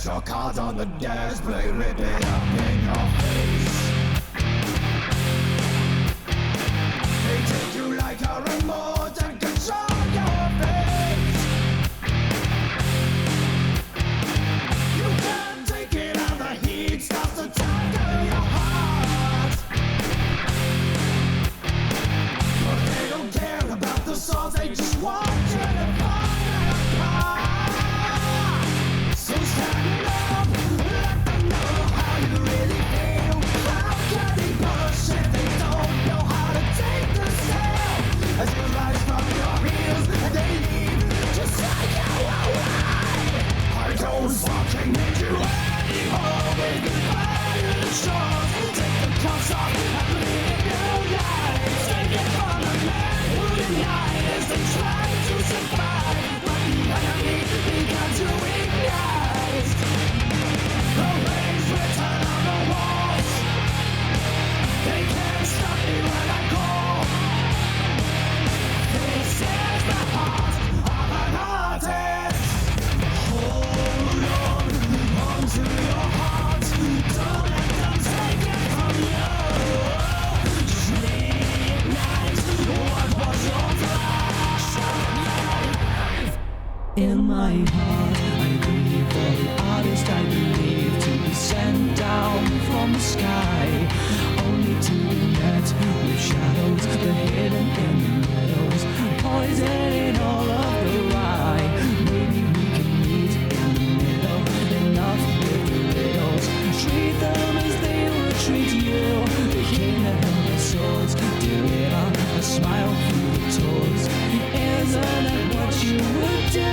Get your cards on the display, rip it up in your face. They take you like a remote and control your fate. You can't take it and the heat starts to tender your heart. But they don't care about the souls, they just want you to fall apart. So stand up, let them know how you really feel. How can they push if they don't know how to take the step? As you rise from your heels and they leave, just like you away. I don't fucking need you anymore. With goodbye to the shores, take the cuffs off and live your life. Take it from the men who deny as they try to survive. But the enemy began to ignite. The rays return on the walls. They can't stop me when I call. This is the heart of an artist. Hold on to your heart. Don't let them take it from you. Just reignite what was your flash. In my heart, I grieve for the artist I believe to be sent down from the sky, only to be met with shadows, the hidden in the meadows, poison in all of the rye. Maybe we can meet in the middle, enough with the riddles. Treat them as they will treat you. The king that held their swords, deliver a smile through the tours. Isn't that what you would do?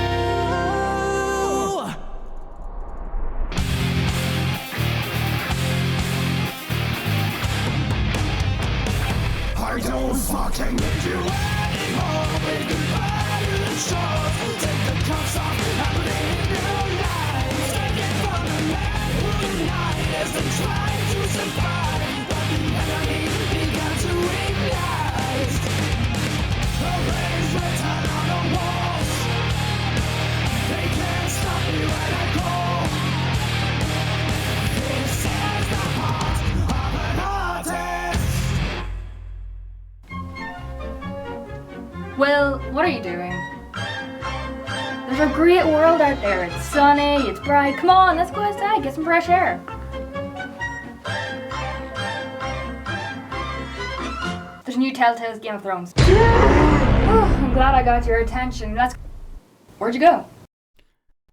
I don't fucking need you anymore. With goodbye to the shores, take the cuffs off and live your life. Take it from the men who deny as they try to survive. But the enemy began to ignite. The rays return on the walls. They can't stop me when I call. This is the heart of an artist. Well, what are you doing? There's a great world out there. It's sunny, it's bright. Come on, let's go outside, get some fresh air. There's a new Telltale's Game of Thrones. I'm glad I got your attention. Where'd you go?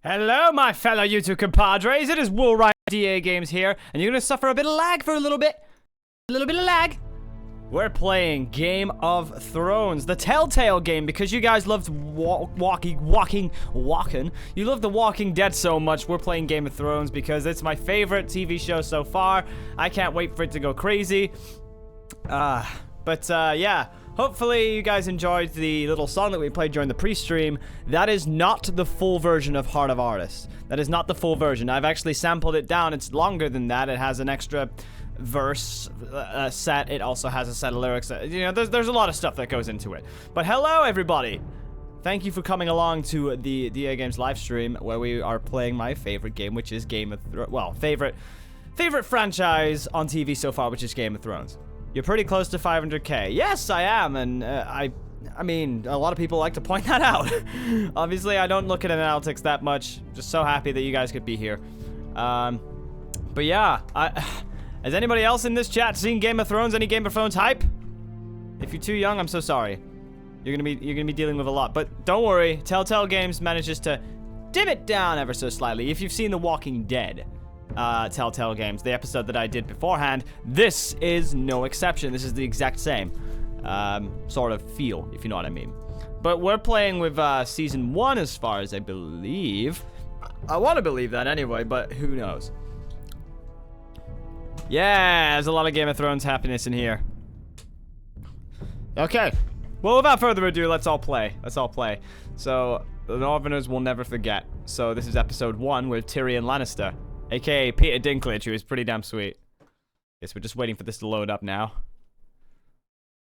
Hello, my fellow YouTube compadres. It is Woolright DAGames here, and you're gonna suffer a bit of lag for a little bit. A little bit of lag. We're playing Game of Thrones, the Telltale game, because you guys loved walking. You love The Walking Dead so much. We're playing Game of Thrones because it's my favorite TV show so far. I can't wait for it to go crazy. Yeah. Hopefully you guys enjoyed the little song that we played during the pre-stream. That is not the full version of Heart of Artists. That is not the full version. I've actually sampled it down. It's longer than that. It has an extra verse set. It also has a set of lyrics. You know, there's a lot of stuff that goes into it. But hello, everybody. Thank you for coming along to the DAGames live stream where we are playing my favorite game, which is Game of Thrones. Well, favorite franchise on TV so far, which is Game of Thrones. You're pretty close to 500k. Yes, I am, and I mean, a lot of people like to point that out. Obviously, I don't look at analytics that much. Just so happy that you guys could be here. But yeah, has anybody else in this chat seen Game of Thrones? Any Game of Thrones hype? If you're too young, I'm so sorry. You're gonna be dealing with a lot. But don't worry, Telltale Games manages to dim it down ever so slightly. If you've seen The Walking Dead, Telltale Games, the episode that I did beforehand, this is no exception. This is the exact same sort of feel, if you know what I mean. But we're playing with season 1 as far as I believe. I want to believe that anyway, but who knows? Yeah, there's a lot of Game of Thrones happiness in here. Okay. Well, without further ado, let's all play. So, the Northerners will never forget. So, this is episode 1 with Tyrion Lannister, aka Peter Dinklage, who is pretty damn sweet. Guess we're just waiting for this to load up now.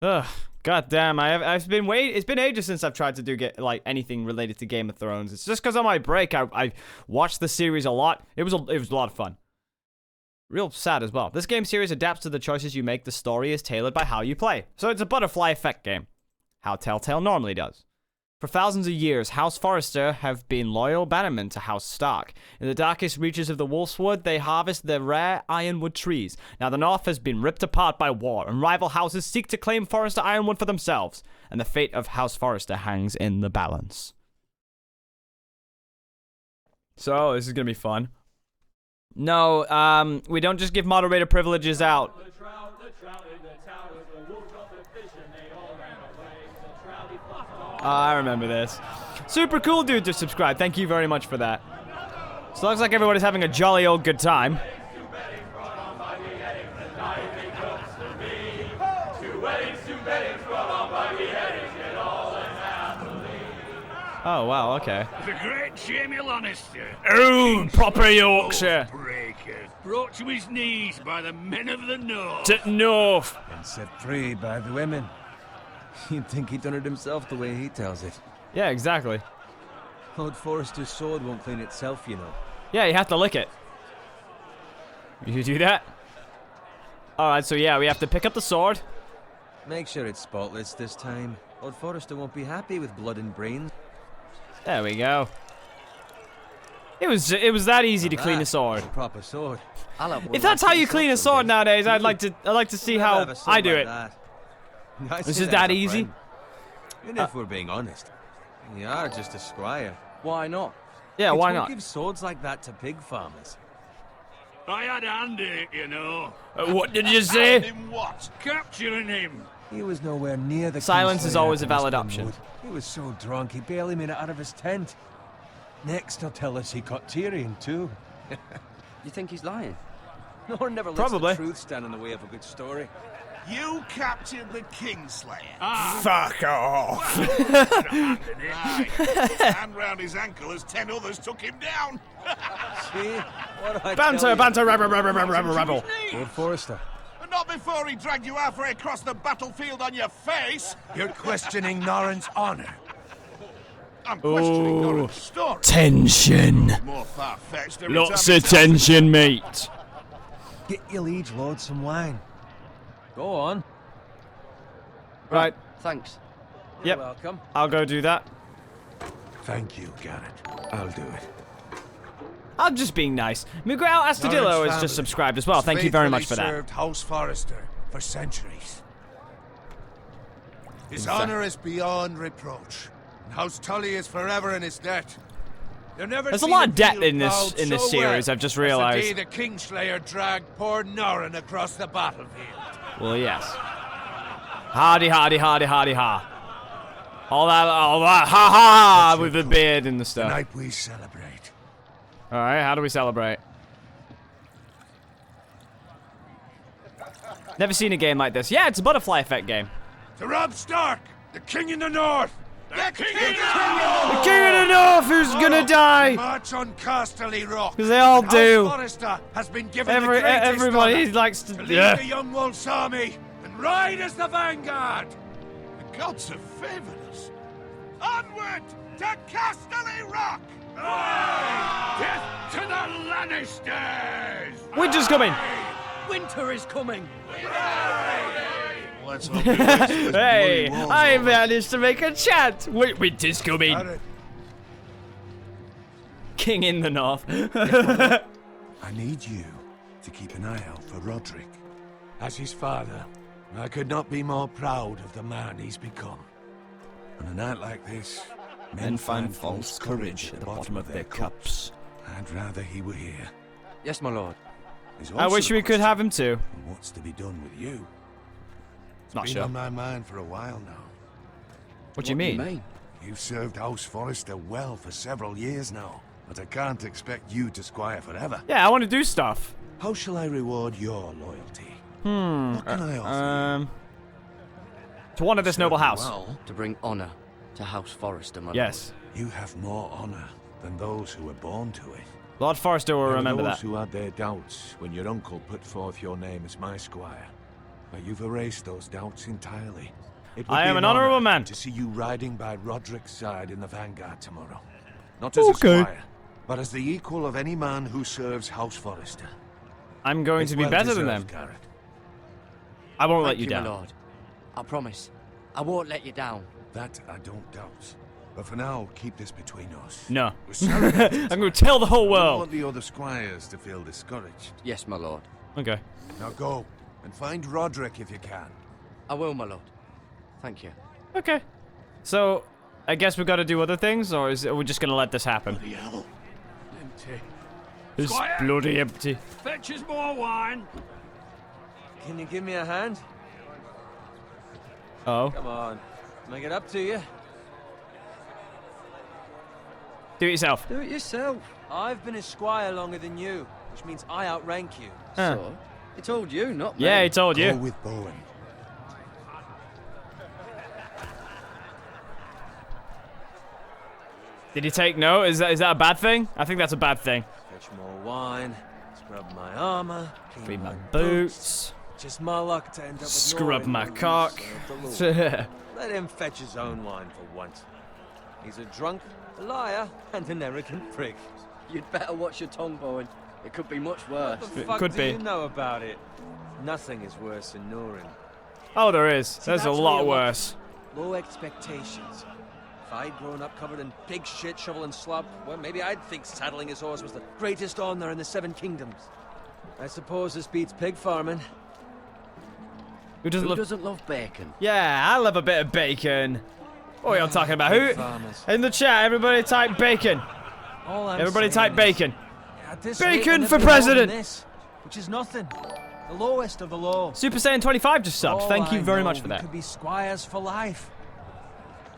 Ugh. God damn, I've been it's been ages since I've tried to do like anything related to Game of Thrones. It's just because on my break I watched the series a lot. It was a lot of fun. Real sad as well. This game series adapts to the choices you make. The story is tailored by how you play. So it's a butterfly effect game. How Telltale normally does. For thousands of years, House Forrester have been loyal bannermen to House Stark. In the darkest reaches of the Wolfswood, they harvest the rare ironwood trees. Now the North has been ripped apart by war, and rival houses seek to claim Forrester ironwood for themselves. And the fate of House Forrester hangs in the balance. So, this is gonna be fun. No, we don't just give moderator privileges out. I remember this. Super cool dude just subscribed. Thank you very much for that. So it looks like everybody's having a jolly old good time. Oh, wow, okay. The great Jamie Lannister. Ooh, proper Yorkshire. Breaker, brought to his knees by the men of the North. To North. And set free by the women. You'd think he'd done it himself the way he tells it. Yeah, exactly. Lord Forrester's sword won't clean itself, you know. Yeah, you have to lick it. You do that? Alright, so yeah, we have to pick up the sword. Make sure it's spotless this time. Lord Forrester won't be happy with blood and brains. There we go. It was that easy to clean a sword. A proper sword. If that's how you clean a sword nowadays, I'd like to see how I do it. This is that easy? And if we're being honest, you are just a squire. Why not? Yeah, why not? Give swords like that to pig farmers. I had a hand in it, you know. What did you say? In what? Capturing him. He was nowhere near the Silence is Kingslayer always a after valid Mr. option. Wood. He was so drunk he barely made it out of his tent. Next, he'll tell us he caught Tyrion too. You think he's lying? No one never lets Probably. the truth stand in the way of a good story. You captured the Kingslayer. Fuck off. Hand round his ankle as 10 others took him down. See? What do I Banter, tell you? banter, rebel. Lord Forrester. And not before he dragged you halfway across the battlefield on your face. You're questioning Norrin's honor. I'm questioning Norrin's story. Tension. More far-fetched every Lots time of he tells it. tension, mate. Get your liege lord some wine. Go on. Right. Thanks. Yep. You're welcome. I'll go do that. Thank you, Garrett. I'll do it. I'm just being nice. Miguel Astudillo has just subscribed as well. Thank you very much for that. Served House Forrester for centuries. His honor is beyond reproach, and House Tully is forever in his debt. There's a lot of debt in this series. I've just realized. The day the Kingslayer dragged poor Norrin across the battlefield. Well, yes. Hardy, hardy, hardy, hardy, ha. All that, ha ha, with the beard and the stuff. Tonight we celebrate. All right, how do we celebrate? Never seen a game like this. Yeah, it's a butterfly effect game. To Robb Stark, the King in the North. The King in the The North. King of the North who's gonna die. March on Casterly Rock. Because they all do. House Forrester has been given the greatest Everybody honor likes to. lead Yeah. the Young Wolf's army and ride as the vanguard. The gods have favored us. Onward to Casterly Rock. Death to the Lannisters. Winter's coming. Winter is coming! Let's hope he waits till his Hey, bloody walls I over. managed to make a chant. Winter's coming. Got it. King in the North. I need you to keep an eye out for Roderick. As his father, I could not be more proud of the man he's become. On a night like this, Men find false courage at the bottom of their cups. I'd rather he were here. Yes, my lord. There's I also wish the we could have him too. question of what's to be done with you. Not Been sure. on my mind for a while now. What do you mean? You've served House Forrester well for several years now, but I can't expect you to squire forever. Yeah, I want to do stuff. How shall I reward your loyalty? What can I offer To one of this noble house. Well, To bring honor to House Forrester, my Yes. you have more honor than those who were born to it. Lord Forrester will There were remember those that. who had their doubts when your uncle put forth your name as my squire. But you've erased those doubts entirely. It would I be am an honorable honor man. to see you riding by Roderick's side in the vanguard tomorrow. Not as a Okay. squire, but as the equal of any man who serves House Forrester. I'm going It's to be well better than them. deserved, Garrett. I won't let Thank you my down. lord. I promise. I won't let you down. That I don't doubt. But for now, keep this between us. No. We're celebrating. I'm going to tell the whole I don't world. want the other squires to feel discouraged. Yes, my lord. Okay. Now go and find Roderick if you can. I will, my lord. Thank you. Okay. So, I guess we got to do other things, or are we just going to let this happen? Bloody hell. Empty. It's Squire! bloody empty. Fetches more wine. Can you give me a hand? Oh. Come on. Make it up to you. Do it yourself. Do it yourself. I've been a squire longer than you, which means I outrank you. Huh. So, he told you, not me. Yeah, he told Go you. with Bowen. Did he take note? Is that a bad thing? I think that's a bad thing. Fetch more wine, scrub my armor, Clean my boots. Just my luck to end up with Scrub Nori my who cock. served the Lord. Let him fetch his own wine for once. He's a drunk, a liar, and an arrogant prick. You'd better watch your tongue, Bowen. It could be much worse. What the It fuck could do be. you know about it? Nothing is worse than Norin. Oh, there is. There's a that's lot where you're worse. Low expectations. If I'd grown up covered in pig shit, shovel and slop, well, maybe I'd think saddling his horse was the greatest honor in the Seven Kingdoms. I suppose this beats pig farming. Who doesn't Who love... doesn't love bacon? Yeah, I love a bit of bacon. What are you talking about? Pig Who? farmers. In the chat, everybody type bacon. All I'm Everybody saying type is, bacon. at this Bacon rate, for we'll never be more than president. This, which is nothing. The lowest of the low. Super Saiyan 25 just subbed. All Thank you I very know, much for we that. could be squires for life.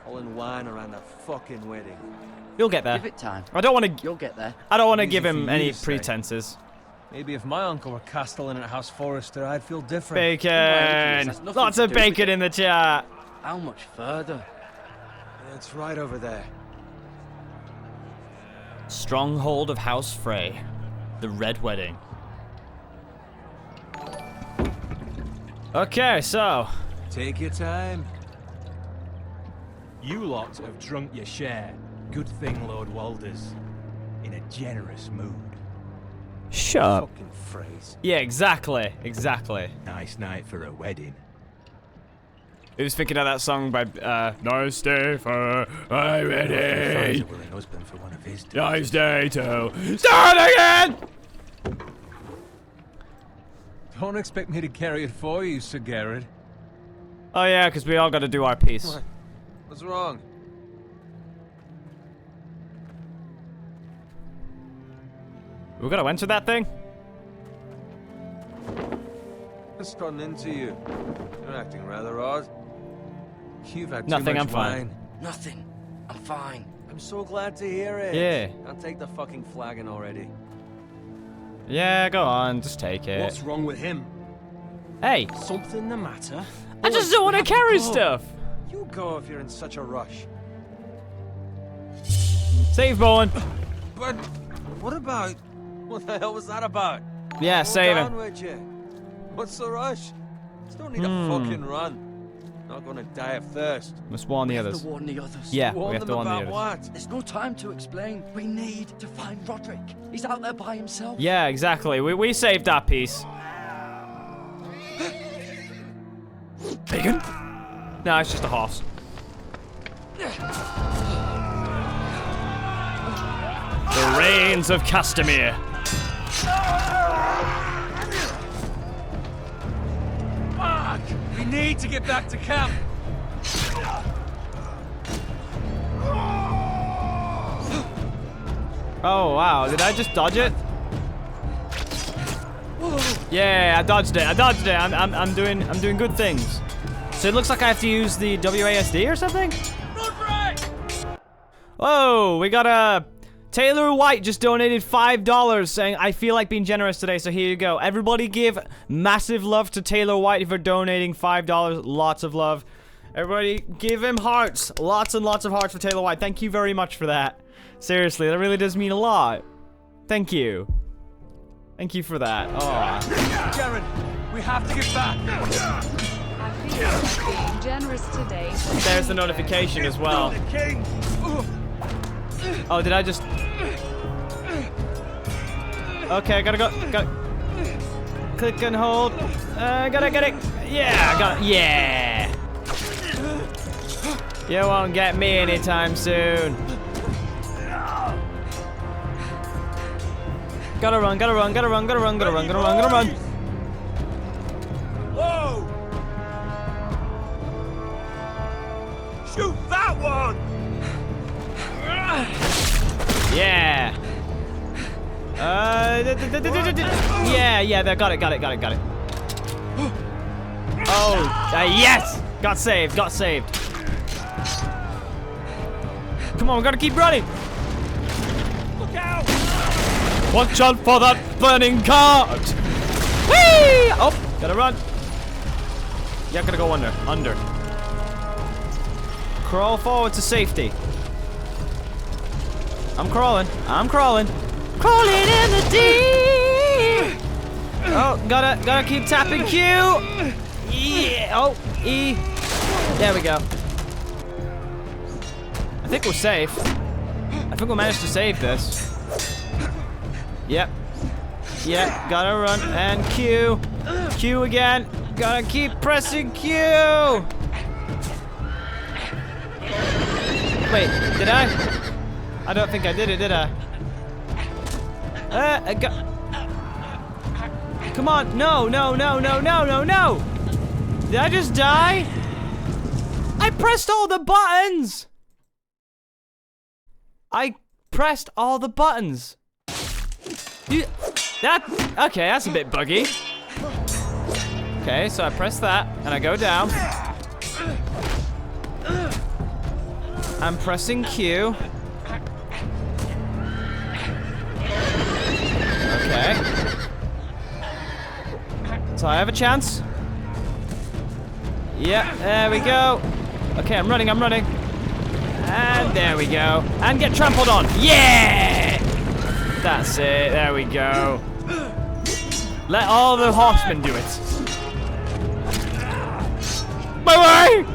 Pulling wine around a fucking wedding. You'll get there. Give it time. I don't want to. You'll get there. I don't want to Easy give for him you any to say. pretenses. Maybe if my uncle were castellan at House Forrester, I'd feel different. Bacon. That's nothing Lots to of do with bacon it. in the chat. How much further? It's right over there. Stronghold of House Frey. The Red Wedding. Okay, so. Take your time. You lot have drunk your share. Good thing Lord Walder's in a generous mood. Shut up. Fucking phrase. Yeah, exactly. Exactly. Nice night for a wedding. He was thinking of that song by Nice Day for a Finds Wedding. a willing husband for one of his daughters. Nice day to start again. Don't expect me to carry it for you, Sir Garrett. Oh yeah, because we all got to do our piece. What? What's wrong? We gotta enter that thing? What's gotten into you? You're acting rather odd. You've had Nothing, too much I'm fine. wine. Nothing. I'm fine. I'm so glad to hear it. Yeah. I'll take the fucking flagon already. Yeah, go on, just take it. What's wrong with him? Hey, Something the matter? I just don't want to carry stuff. You go if you're in such a rush. Save Bowen. But what about? What the hell was that about? Yeah, Go save down him. with you. What's the rush? Just don't need a fucking run. Not gonna die of thirst. Must warn the We have others. to warn the others. Yeah, we Warn have them to warn the about others. what? There's no time to explain. We need to find Roderick. He's out there by himself. Yeah, exactly. We saved our piece. Bacon? No, it's just a horse. The Rains of Castamere. Fuck! We need to get back to camp. Oh wow, did I just dodge it? Yeah, I dodged it. I'm doing good things. So it looks like I have to use the WASD or something? Oh, we got a Taylor White just donated $5 saying, I feel like being generous today, so here you go. Everybody give massive love to Taylor White for donating $5. Lots of love. Everybody give him hearts. Lots and lots of hearts for Taylor White. Thank you very much for that. Seriously, that really does mean a lot. Thank you. Thank you for that. Oh. Jared, We have to get back. I feel like being generous today. There's the notification as well. The king. Oh, did I just... Okay, gotta go. Click and hold. Gotta get it. Yeah, I got it. Yeah. You won't get me anytime soon. Gotta run. Whoa! Shoot that one! Yeah. Yeah, there, got it. Oh, yes! Got saved. Come on, we gotta keep running. Look out! Watch out for that burning cart! Whee! Oh, gotta run. Yeah, gotta go under. Crawl forward to safety. I'm crawling. Crawling in the deep. Oh, gotta keep tapping Q. Yeah. Oh, E. There we go. I think we're safe. I think we'll manage to save this. Yep. Gotta run and Q. Q again. Gotta keep pressing Q. Wait, did I? I don't think I did it, did I? Come on, no. Did I just die? I pressed all the buttons. Okay, that's a bit buggy. Okay, so I press that and I go down. I'm pressing Q. Okay. So I have a chance. Yeah, there we go. Okay, I'm running. And there we go. And get trampled on. Yeah! That's it. There we go. Let all the horsemen do it. My leg!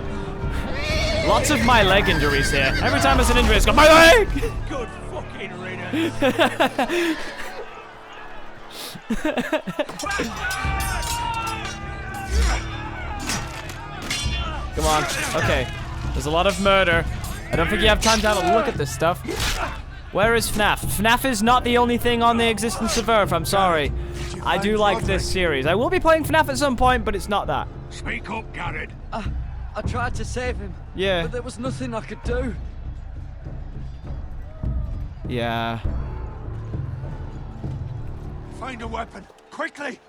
Lots of my leg injuries here. Every time there's an injury, it's got my leg! Good fucking riddance. Come on. Okay. There's a lot of murder. I don't think you have time to have a look at this stuff. Where is FNAF? FNAF is not the only thing on the existence of Earth, I'm sorry. I do like this series. I will be playing FNAF at some point, but it's not that. Speak up, Garrett. I tried to save him. Yeah. But there was nothing I could do. Yeah. Find a weapon, quickly.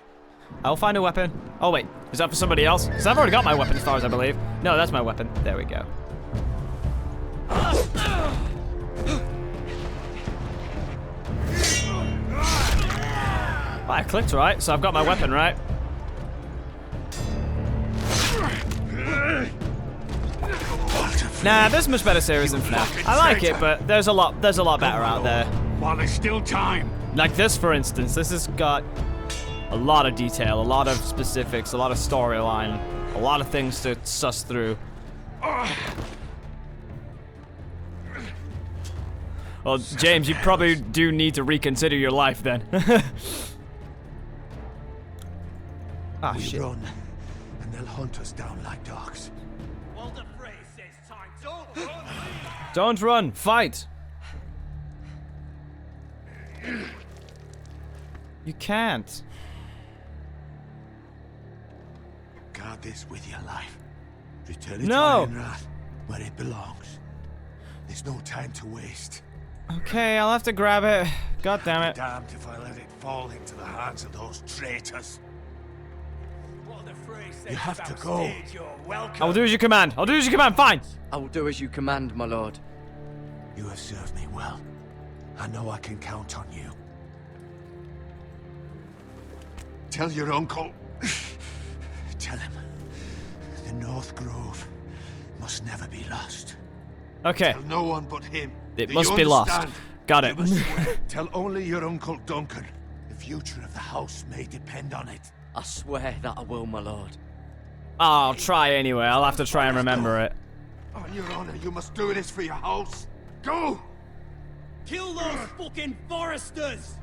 I'll find a weapon. Oh, wait. Is that for somebody else? Because I've already got my weapon as far as I believe. No, that's my weapon. There we go. I clicked right, so I've got my weapon right. Nah, there's a much better series than FNAF. I like it, but there's a lot better out there. While there's still time. Like this, for instance. This has got a lot of detail, a lot of specifics, a lot of storyline, a lot of things to suss through. Well, James, you probably do need to reconsider your life then. Ah, We shit. run, and they'll hunt us down like dogs. Don't run, fight. You can't. Guard this with your life. Return it No. to Ironrath, where it belongs. There's no time to waste. Okay, I'll have to grab it. God damn it. Damned if I let it fall into the hands of those traitors. You have to go. I will do as you command. I'll do as you command, fine. I will do as you command, my lord. You have served me well. I know I can count on you. Tell your uncle. Tell him. The North Grove must never be lost. Okay. Tell no one but him. It Do must you be lost. understand? Got it. Tell only your Uncle Duncan. The future of the house may depend on it. I swear that I will, my lord. I'll try anyway. I'll have to try and remember it. On your honor, you must do this for your house. Go! Kill those fucking foresters!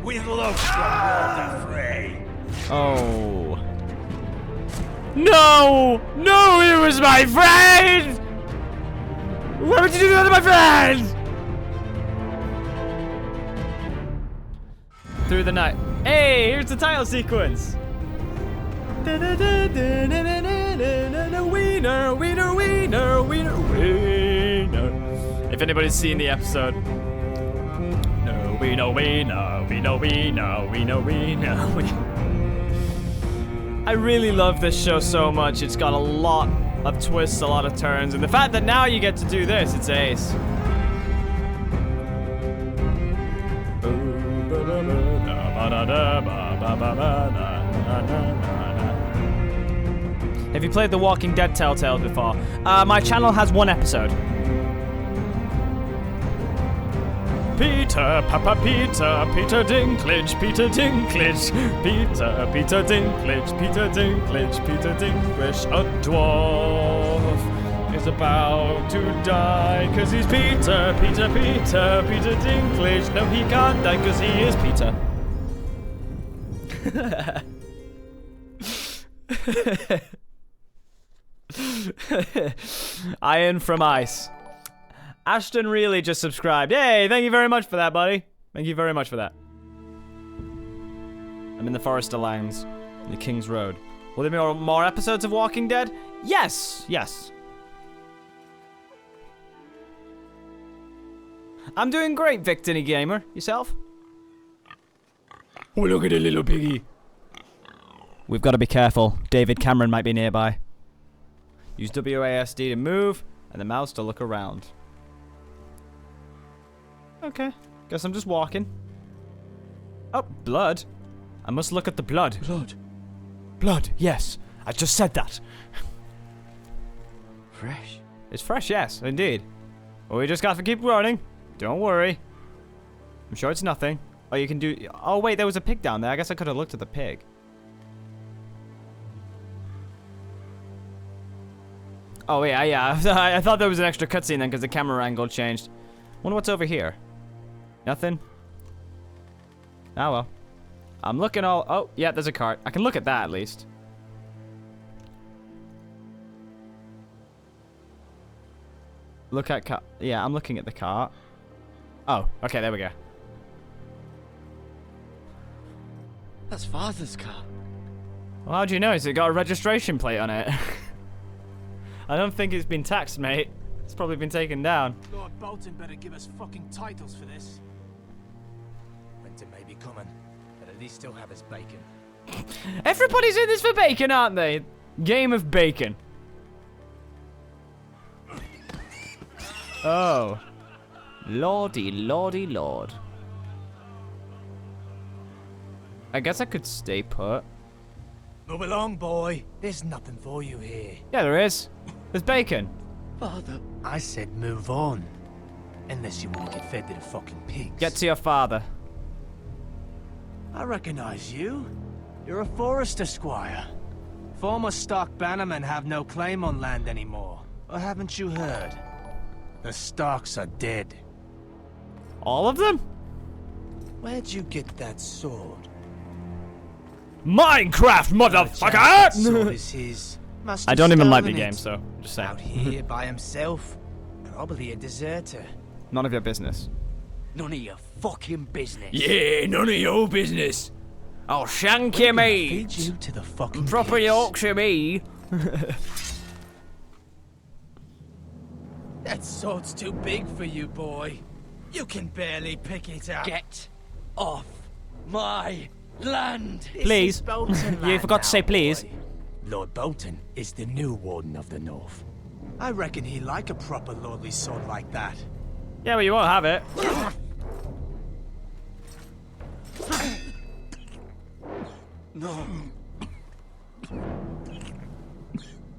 We've lost the fray. Oh. No! No, he was my friend! Why would you do that to my friend? Through the night. Hey, here's the title sequence. Wiener, wiener, wiener, wiener, wiener. If anybody's seen the episode. No, we know, we know, we know, we know, we know, we know, we know. I really love this show so much. It's got a lot of twists, a lot of turns, and the fact that now you get to do this, it's ace. Have you played The Walking Dead Telltale before? My channel has 1 episode. Peter, Papa Peter, Peter Dinklage, Peter Dinklage, Peter Dinklage, Peter Dinklage, Peter Dinklage, a dwarf is about to die, cause he's Peter, Peter, Peter, Peter Dinklage. No, he can't die cause he is Peter. Iron from Ice. Ashton really just subscribed. Hey, thank you very much for that, buddy. Thank you very much for that. I'm in the Forest of Lands, the King's Road. Will there be more episodes of Walking Dead? Yes, yes. I'm doing great, Victini Gamer. Yourself? Oh, look at the little piggy. We've got to be careful. David Cameron might be nearby. Use WASD to move, and the mouse to look around. Okay, guess I'm just walking. Oh, blood. I must look at the blood. Blood? Blood, yes. I just said that. Fresh? It's fresh, yes, indeed. Well, we just got to keep running. Don't worry. I'm sure it's nothing. Oh, you can do... Oh, wait, there was a pig down there. I guess I could have looked at the pig. Oh, wait, yeah. I thought there was an extra cutscene then because the camera angle changed. Wonder what's over here. Nothing? Oh, well. I'm looking all... Oh, yeah, there's a cart. I can look at that, at least. Look at cart. Yeah, I'm looking at the cart. Oh, okay, there we go. That's Father's car. Well, how do you know? Has it got a registration plate on it? I don't think it's been taxed, mate. It's probably been taken down. Lord Bolton better give us fucking titles for this. Winter may be coming, but at least still have his bacon. Everybody's in this for bacon, aren't they? Game of bacon. Oh. Lordy, lordy, lord. I guess I could stay put. Move along, boy. There's nothing for you here. Yeah, there is. There's bacon. Father. I said move on. Unless you want to get fed to the fucking pigs. Get to your father. I recognize you. You're a Forester squire. Former Stark bannermen have no claim on land anymore. Or haven't you heard? The Starks are dead. All of them? Where'd you get that sword? Minecraft, That sword motherfucker! is his. Must I have don't even like the stolen game, it. so just saying. Out here by himself. Probably a deserter. None of your business. None of your fucking business. Yeah, none of your business. I'll shank you, Feed mate. you to the fucking Proper pigs. Yorkshire me. That sword's too big for you, boy. You can barely pick it up. Get off my land. This Please. is Bolton You land forgot to say now, please. boy. Lord Bolton is the new Warden of the North. I reckon he'd like a proper lordly sword like that. Yeah, but you won't have it. No.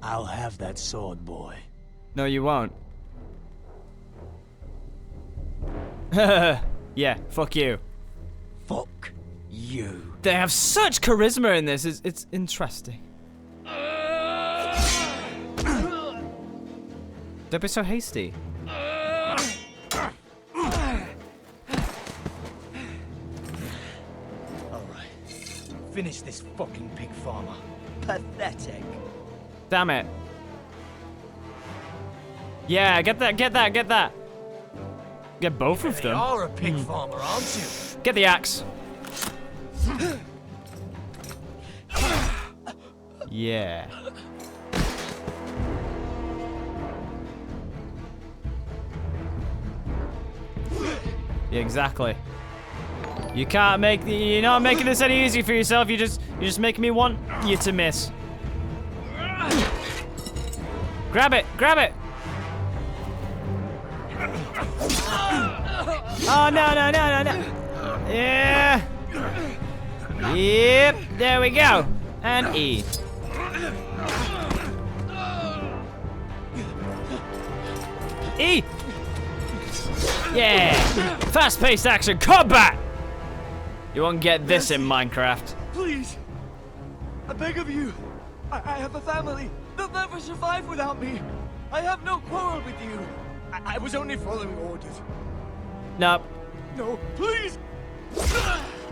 I'll have that sword, boy. No, you won't. Yeah, fuck you. Fuck you. They have such charisma in this. It's interesting. Don't be so hasty. Alright. Finish this fucking pig farmer. Pathetic. Damn it. Yeah, get that, get that, get that. Get both of You them. are a pig farmer, aren't you? Get the axe. Yeah. Yeah, exactly. You can't make you're not making this any easier for yourself. You're just making me want you to miss. Grab it, grab it. Oh no, no, no, no, no. Yeah. Yep, there we go. And E. E! Yeah! Fast-paced action combat! You won't get this in Minecraft. Please. I beg of you. I have a family. They'll never survive without me. I have no quarrel with you. I was only following orders. Nope. No, please.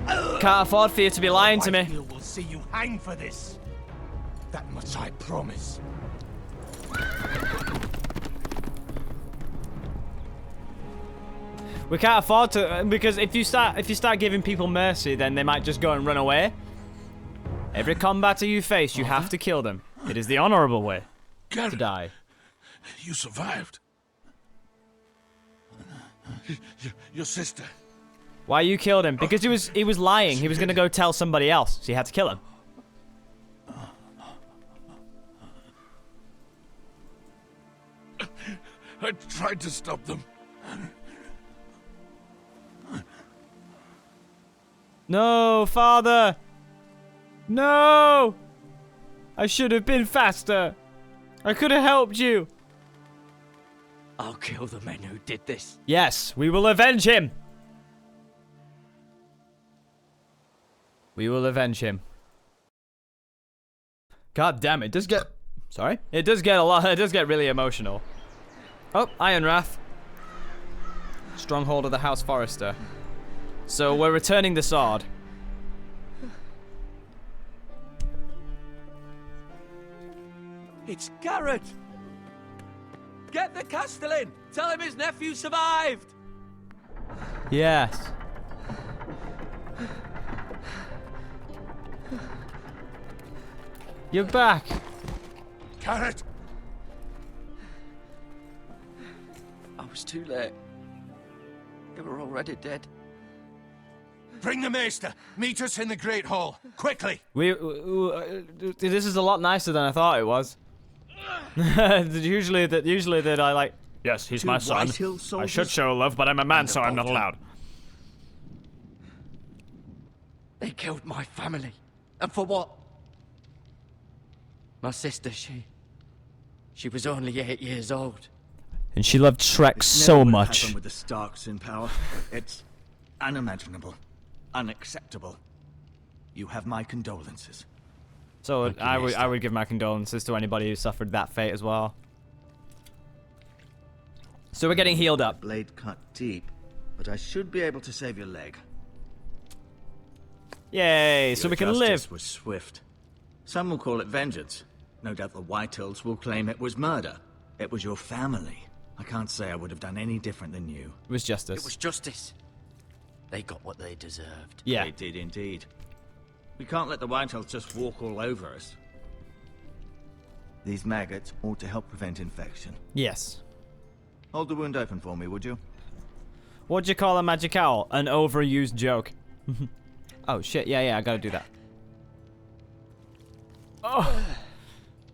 Can't afford for you to be lying to me. Whitehill will see you hang for this. That much I promise. We can't afford to, because if you start giving people mercy, then they might just go and run away. Every combatter you face, you have to kill them. It is the honorable way to Garrett, die. you survived. Your sister. Why you killed him? Because he was lying. He was gonna go tell somebody else, so you had to kill him. I tried to stop them. No, father. No. I should have been faster. I could have helped you. I'll kill the men who did this. Yes, we will avenge him. We will avenge him. God damn, it does get... Sorry? It does get a lot... It does get really emotional. Oh, Iron Wrath. Stronghold of the House Forester. So we're returning the sword. It's Garrett! Get the Castellan! Tell him his nephew survived! Yes. You're back. Garrett! I was too late. They were already dead. Bring the maester. Meet us in the Great Hall. Quickly. This is a lot nicer than I thought it was. usually that I like. Yes, he's my son. I should show love, but I'm a man, so I'm not allowed. They killed my family. And for what? My sister, she was only 8 years old. And she loved Shrek so much. With the Starks in power, it's unimaginable, unacceptable. You have my condolences. So I would give my condolences to anybody who suffered that fate as well. So we're getting healed up. Blade cut deep, but I should be able to save your leg. Yay! So we can live. Justice was swift. Some will call it vengeance. No doubt the Whitehills will claim it was murder. It was your family. I can't say I would have done any different than you. It was justice. It was justice. They got what they deserved. Yeah. They did indeed. We can't let the Whitehills just walk all over us. These maggots ought to help prevent infection. Yes. Hold the wound open for me, would you? What'd you call a magic owl? An overused joke. Oh shit! Yeah, I gotta do that. Oh.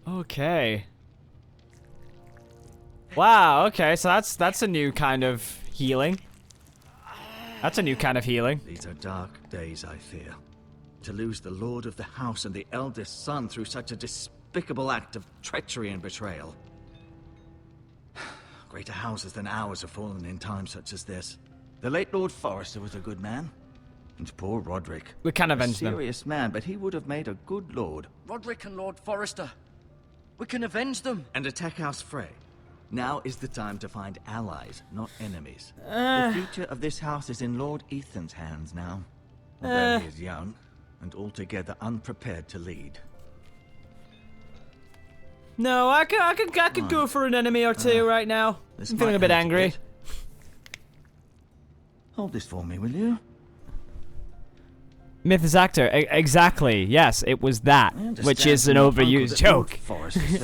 Okay. Wow. Okay, so that's a new kind of healing. That's a new kind of healing. These are dark days, I fear. To lose the lord of the house and the eldest son through such a despicable act of treachery and betrayal. Greater houses than ours have fallen in times such as this. The late Lord Forrester was a good man. And poor Roderick. We can avenge a them. serious man, but he would have made a good lord. Roderick and Lord Forrester. We can avenge them. And attack House Frey. Now is the time to find allies, not enemies. The future of this house is in Lord Ethan's hands now. Although he is young and altogether unprepared to lead. No, I could go for an enemy or two right now. I'm feeling a bit angry. Hold this for me, will you? Mythos actor, exactly. Yes, it was that, which is an overused joke.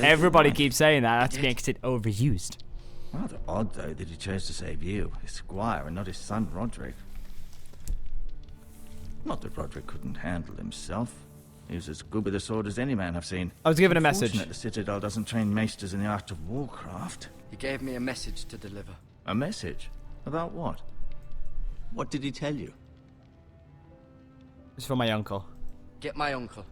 Everybody keeps saying that. That makes it overused. Rather odd, though, that he chose to save you, his squire, and not his son Roderick. Not that Roderick couldn't handle himself. He was as good with a sword as any man I've seen. I was given a message. Unfortunate the Citadel doesn't train maesters in the art of warcraft. He gave me a message to deliver. A message? About what? What did he tell you? It's for my uncle. Get my uncle.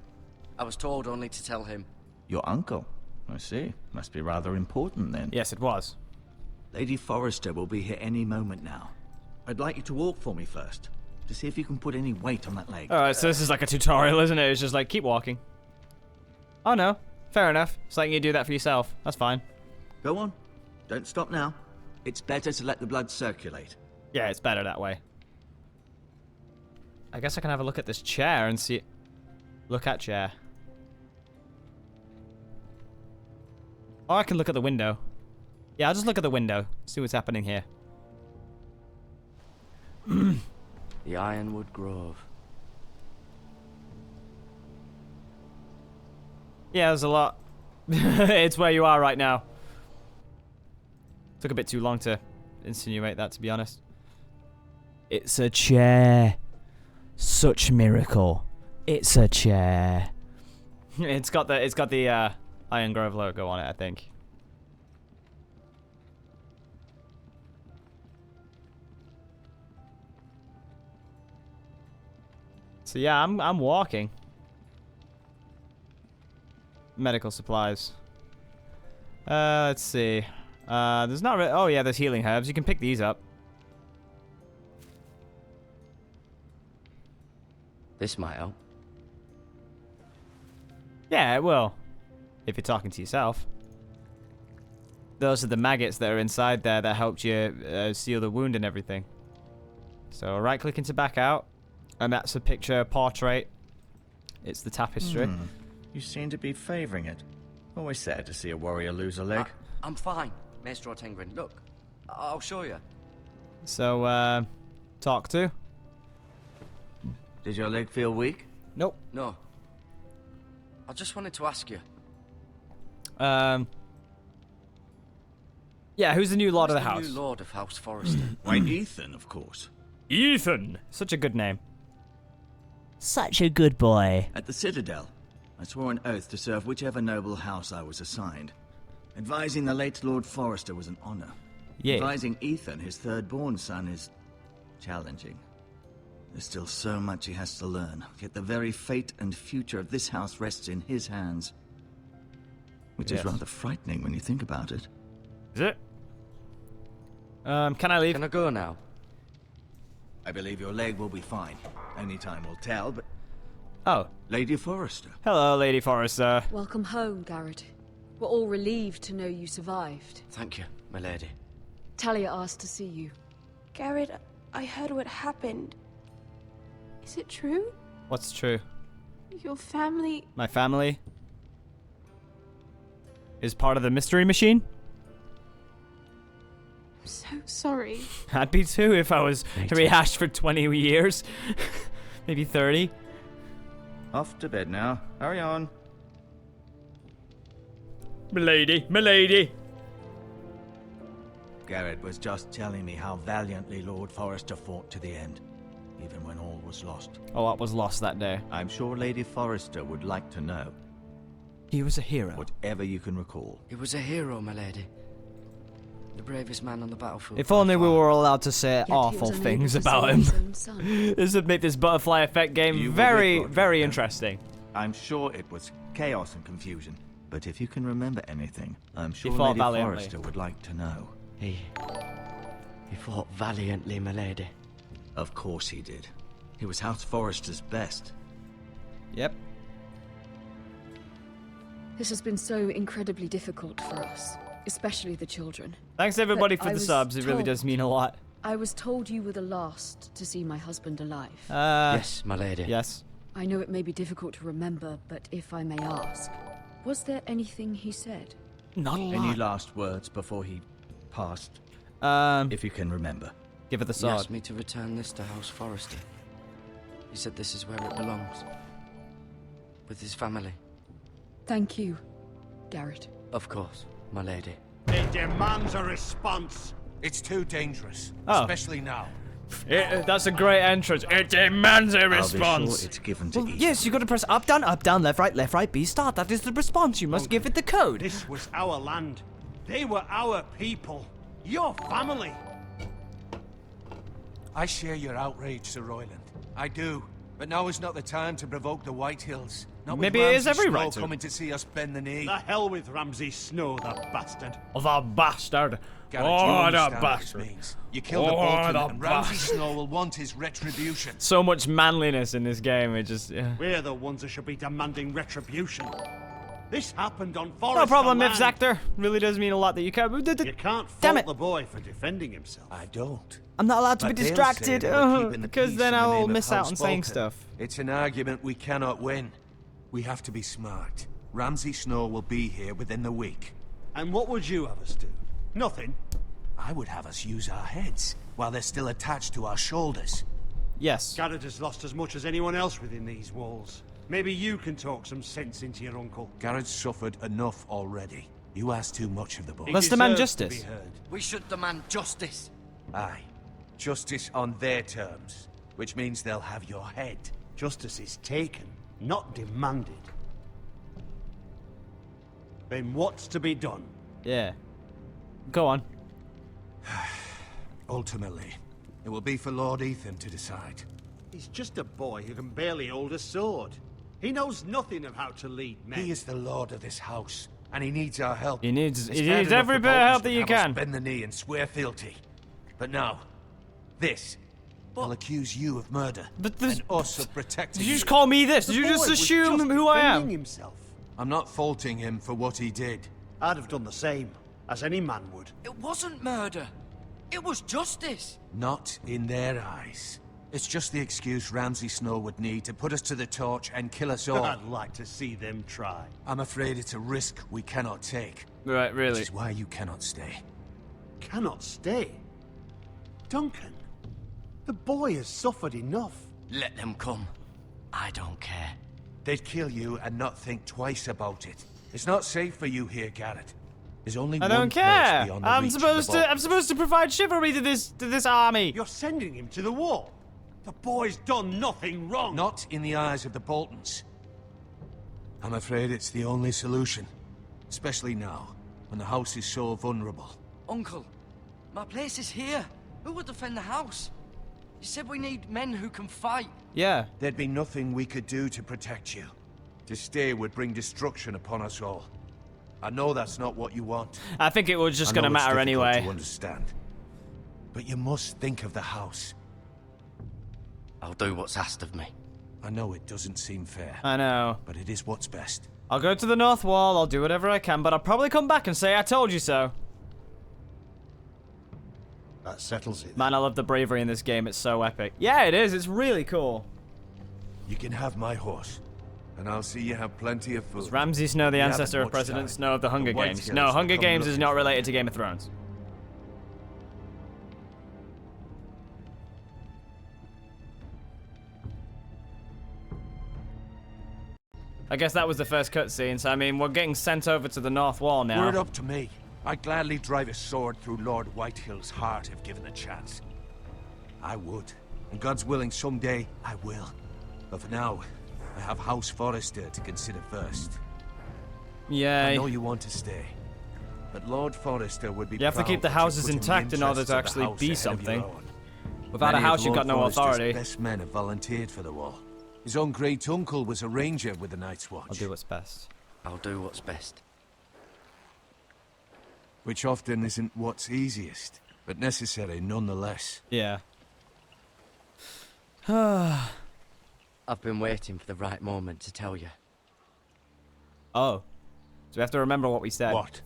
I was told only to tell him. Your uncle? I see. Must be rather important then. Yes, it was. Lady Forrester will be here any moment now. I'd like you to walk for me first, to see if you can put any weight on that leg. Alright, so this is like a tutorial, isn't it? It's just like, keep walking. Oh no, fair enough. It's like you do that for yourself. That's fine. Go on. Don't stop now. It's better to let the blood circulate. Yeah, it's better that way. I guess I can have a look at this chair and see... Look at chair. Or I can look at the window. Yeah, I'll just look at the window. See what's happening here. The Ironwood Grove. Yeah, there's a lot. It's where you are right now. Took a bit too long to insinuate that, to be honest. It's a chair. Such miracle. It's a chair. It's got the Iron Grove logo on it, I think. So yeah, I'm walking. Medical supplies. Let's see. There's not oh yeah, there's healing herbs. You can pick these up. This might help. Yeah, it will. If you're talking to yourself. Those are the maggots that are inside there that helped you seal the wound and everything. So right click into back out. And that's a picture portrait. It's the tapestry. You seem to be favouring it. Always sad to see a warrior lose a leg. I'm fine, Maestro Tengrin. Look, I'll show you. So, talk to. Did your leg feel weak? Nope. No. I just wanted to ask you. Yeah, who's the new Lord of the House? New Lord of House Forrester. Why, Ethan, of course. Ethan! Such a good name. Such a good boy. At the Citadel, I swore an oath to serve whichever noble house I was assigned. Advising the late Lord Forrester was an honor. Yeah. Advising Ethan, his third-born son, is challenging. There's still so much he has to learn, yet the very fate and future of this house rests in his hands. Which is rather frightening when you think about it. Is it? Can I leave? Can I go now? I believe your leg will be fine. Only time will tell, but... Oh. Lady Forrester. Hello, Lady Forrester. Welcome home, Garrett. We're all relieved to know you survived. Thank you, my lady. Talia asked to see you. Garrett, I heard what happened. Is it true? What's true? Your family... My family is part of the mystery machine? I'm so sorry. I'd be too if I was rehashed for 20 years. Maybe 30. Off to bed now. Hurry on. Milady, milady. Garrett was just telling me how valiantly Lord Forrester fought to the end, even when all was lost. Oh, what was lost that day? I'm sure Lady Forrester would like to know. He was a hero. Whatever you can recall. He was a hero, my lady. The bravest man on the battlefield. If only we were allowed to say awful things about him. This would make this butterfly effect game very, very interesting. I'm sure it was chaos and confusion, but if you can remember anything, I'm sure fought Lady valiantly. Forrester would like to know. He fought valiantly, my lady. Of course he did. He was House Forrester's best. Yep. This has been so incredibly difficult for us, especially the children. Thanks everybody But for I the was subs. It really told- does mean a lot. I was told you were the last to see my husband alive. Yes, my lady. Yes. I know it may be difficult to remember, but if I may ask, was there anything he said? Not a lot. Any last words before he passed? If you can remember. Give it the He sword. asked me to return this to House Forrester. He said this is where it belongs. With his family. Thank you, Garrett. Of course, my lady. It demands a response. It's too dangerous, especially now. That's a great entrance. It demands a response. I'll be sure it's given to Ethan. Yes, you got to press up, down, left, right, B, start. That is the response. You must give it the code. This was our land. They were our people. Your family. I share your outrage, Sir Royland. I do. But now is not the time to provoke the Whitehills. Not with Maybe it is Ramsay every Snow right to. coming to see us bend the knee. The hell with Ramsay Snow, the bastard. Oh, the bastard. Garrett, you Oh, the understand what bastard. this means. You killed the Oh, Bolton, the and Ramsay bastard. Snow will want his retribution. So much manliness in this game. It just. Yeah. We're the ones that should be demanding retribution. This happened on No Forest problem, land. Mips Actor. Really does mean a lot that you can. You can't Damn fault it. the boy for defending himself. I don't. I'm not allowed to be But they'll say distracted they were keeping the because peace then in the I'll name of miss out House on saying Bolton. stuff. It's an argument we cannot win. We have to be smart. Ramsay Snow will be here within the week. And what would you have us do? Nothing. I would have us use our heads while they're still attached to our shoulders. Yes. Garrett has lost as much as anyone else within these walls. Maybe you can talk some sense into your uncle. Garrett's suffered enough already. You ask too much of the boy. Let's demand justice. We should demand justice. Aye. Justice on their terms, which means they'll have your head. Justice is taken, not demanded. Then what's to be done? Yeah. Go on. Ultimately, it will be for Lord Ethan to decide. He's just a boy who can barely hold a sword. He knows nothing of how to lead men. He is the lord of this house, and he needs our help. He needs It's bad enough every the bit of Boltons help that would you have us can. bend the knee and swear fealty. But now, this. They'll accuse you of murder, and us of protecting Did you just call me this? Did you just assume who I am? Himself. I'm not faulting him for what he did. I'd have done the same, as any man would. It wasn't murder. It was justice. Not in their eyes. It's just the excuse Ramsay Snow would need to put us to the torch and kill us all. I'd like to see them try. I'm afraid it's a risk we cannot take. Right, really. Which is why you cannot stay. Cannot stay? Duncan, the boy has suffered enough. Let them come. I don't care. They'd kill you and not think twice about it. It's not safe for you here, Garrett. There's only I one don't place care. beyond the I'm reach of supposed the to. I'm supposed to provide chivalry to this army. You're sending him to the wall. The boy's done nothing wrong. Not in the eyes of the Boltons. I'm afraid it's the only solution. Especially now, when the house is so vulnerable. Uncle, my place is here. Who will defend the house? You said we need men who can fight. Yeah. There'd be nothing we could do to protect you. To stay would bring destruction upon us all. I know that's not what you want. I think it was just I know gonna it's matter difficult anyway. to understand. But you must think of the house. I'll do what's asked of me. I know it doesn't seem fair. I know. But it is what's best. I'll go to the north wall. I'll do whatever I can, but I'll probably come back and say I told you so. That settles it. Man, I love the bravery in this game. It's so epic. Yeah, it is. It's really cool. You can have my horse. And I'll see you have plenty of food. Is Ramsay Snow the We ancestor haven't of much President time. Snow of the Hunger White Games? Hills No, will Hunger come Games is looking not for related you. to Game of Thrones. I guess that was the first cutscene, so I mean, we're getting sent over to the North Wall now. Were it up to me, I'd gladly drive a sword through Lord Whitehill's heart if given the chance. I would. And God's willing, someday I will. But for now, I have House Forrester to consider first. Yay. I know you want to stay. But Lord Forrester would be You have to proud keep the that you're houses putting the intact in order interests to of the actually house be ahead of your something. own. Without a Many house, of you've got Lord no Forrester's authority. best men have volunteered for the wall. His own great uncle was a ranger with the Night's Watch. I'll do what's best. I'll do what's best. Which often isn't what's easiest. but necessary nonetheless. Yeah. I've been waiting for the right moment to tell you. Oh. So we have to remember what we said. What?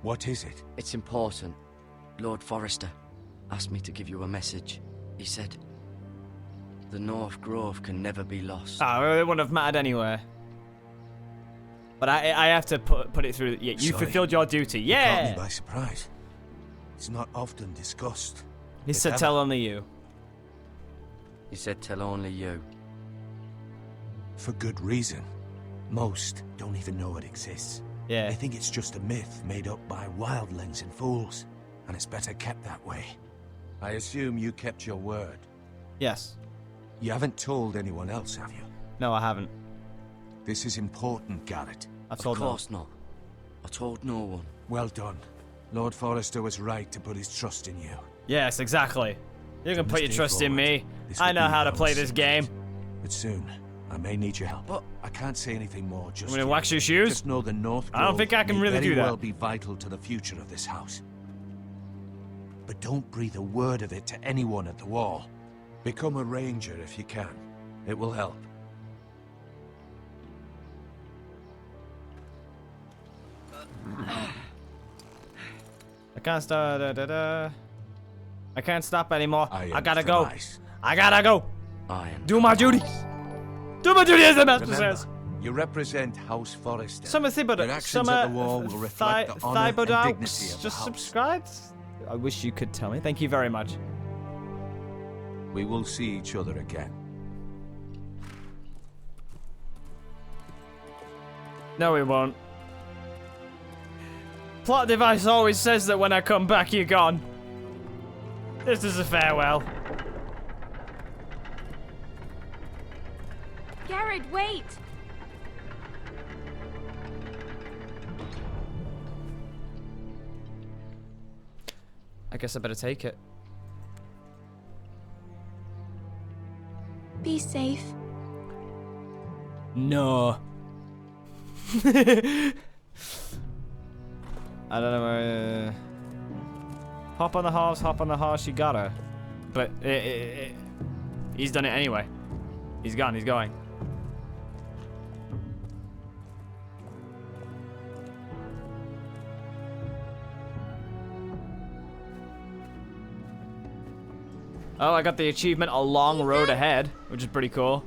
What is it? It's important. Lord Forrester asked me to give you a message. He said, the North Grove can never be lost. Oh, it wouldn't have mattered anyway. But I have to put it through. Yeah, you Sorry. fulfilled your duty. You caught me Yeah! by surprise. It's not often discussed. He if said ever. tell only you. He said tell only you. For good reason. Most don't even know it exists. Yeah. They think it's just a myth made up by wildlings and fools, and it's better kept that way. I assume you kept your word. Yes. You haven't told anyone else, have you? No, I haven't. This is important, Garrett. I've Of told no. course not. I told no one. Well done. Lord Forrester was right to put his trust in you. Yes, exactly. You can From put your this day trust in forward, me. this I will know be how to our play this game. But soon, I may need your help. But I can't say anything more just I'm gonna yet. wax your shoes? Just know the North I don't Grove think I can may really very do that. well be vital to the future of this house. But don't breathe a word of it to anyone at the wall. Become a ranger if you can. It will help. I can't stop. I can't stop anymore. I I gotta go. Therese. I gotta go. I am. Do my duty. Do my duty as the master Remember, says. you represent House Forrester. Some of Your actions at the wall will reflect the honor and dignity of the just house. subscribed. I wish you could tell me. Thank you very much. We will see each other again. No, we won't. Plot device always says that when I come back, you're gone. This is a farewell. Garrett, wait! I guess I better take it. Be safe. No. I don't know where. Hop on the horse, you gotta. But he's done it anyway. He's gone, he's going. Oh, I got the achievement A Long Road Ahead, which is pretty cool.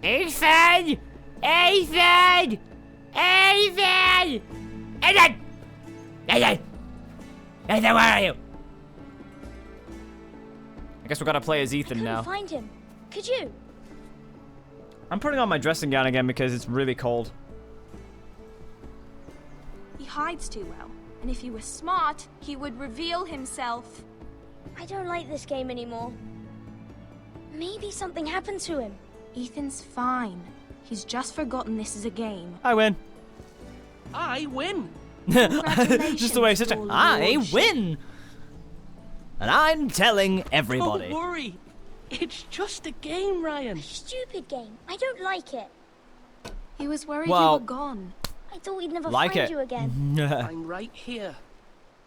Ethan! Ethan! Ethan! Ethan! Ethan! Ethan, where are you? I guess we gotta play as Ethan now. Find him. Could you? I'm putting on my dressing gown again because it's really cold. He hides too well. And if he was smart, he would reveal himself. I don't like this game anymore. Maybe something happened to him. Ethan's fine. He's just forgotten this is a game. I win. I win. Just the way he said it. Your I lordship. win! And I'm telling everybody. Don't worry. It's just a game, Ryan. Stupid game. I don't like it. He was worried Well- you were gone. I thought we'd never Like find it. you again. I'm right here.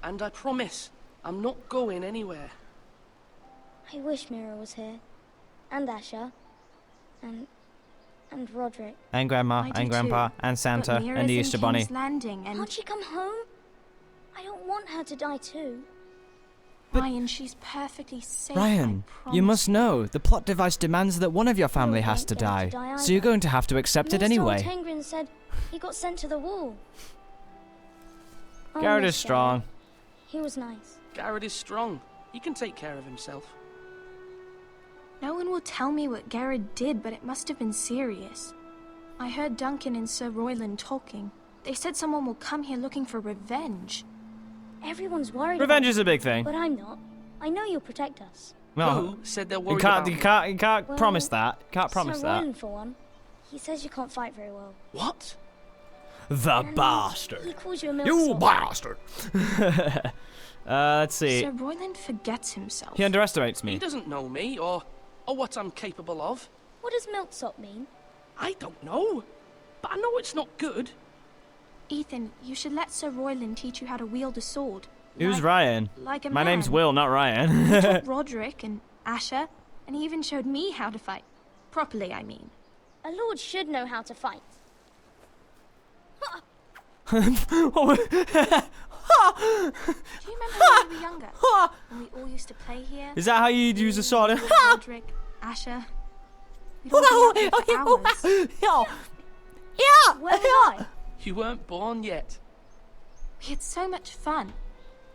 And I promise, I'm not going anywhere. I wish Mira was here. And Asher. And Roderick. And Grandma, I do and Grandpa, too. and Santa, But Mira's and the in Easter Bunny. King's Landing and Can't she come home? I don't want her to die too. Ryan, she's perfectly safe. Ryan, I you promise. must know, the plot device demands that one of your family Oh, has ain't to going die. to die So you're either. going to have to accept it Nurse told anyway. Tengrin said he got sent to the wall. Oh, Garrett Miss is strong. Garrett. He was nice. Garrett is strong. He can take care of himself. No one will tell me what Garrett did, but it must have been serious. I heard Duncan and Sir Royland talking. They said someone will come here looking for revenge. Everyone's worried. Revenge about is a big thing. But I'm not. I know you'll protect us. No, Who said they're you worried can't, about you me? can't, you can't Well, promise that. You can't promise Sir that. Royland, for one. He says you can't fight very well. What? The And bastard. He calls you a You milksop. bastard. Let's see. Sir Royland forgets himself. He underestimates He me. doesn't know me or what I'm capable of. What does milksop mean? I don't know. But I know it's not good. Ethan, you should let Sir Royland teach you how to wield a sword. Who's Ryan? Like a My man. name's Will, not Ryan. He taught Roderick and Asher, and he even showed me how to fight. Properly, I mean. A lord should know how to fight. Do you remember when we were younger? When we all used to play here? Is that how you'd use a sword? Roderick, Asher. We'd all be out here for hours. Where was I? You weren't born yet. We had so much fun.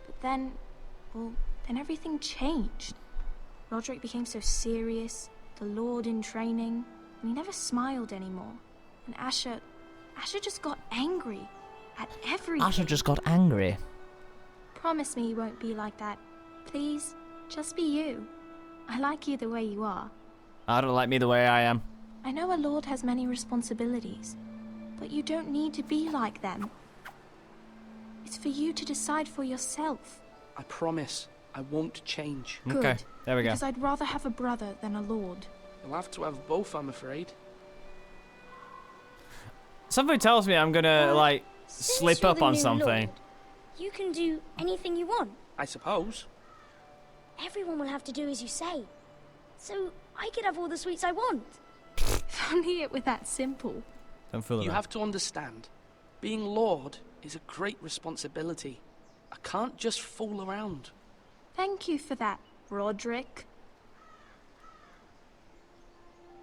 But then, well, then everything changed. Roderick became so serious, the Lord in training, and he never smiled anymore. And Asher just got angry at everything. Asher just got angry. Promise me you won't be like that. Please, just be you. I like you the way you are. I don't like me the way I am. I know a lord has many responsibilities, but you don't need to be like them. It's for you to decide for yourself. I promise I won't change. Good. Okay, there we go. Because I'd rather have a brother than a lord. You'll have to have both, I'm afraid. Something tells me I'm gonna, like, Since slip you're up the on new something. lord, you can do anything you want. I suppose. Everyone will have to do as you say. So I could have all the sweets I want. If only it were that simple. Don't fool You around. have to understand, being Lord is a great responsibility. I can't just fool around. Thank you for that, Roderick.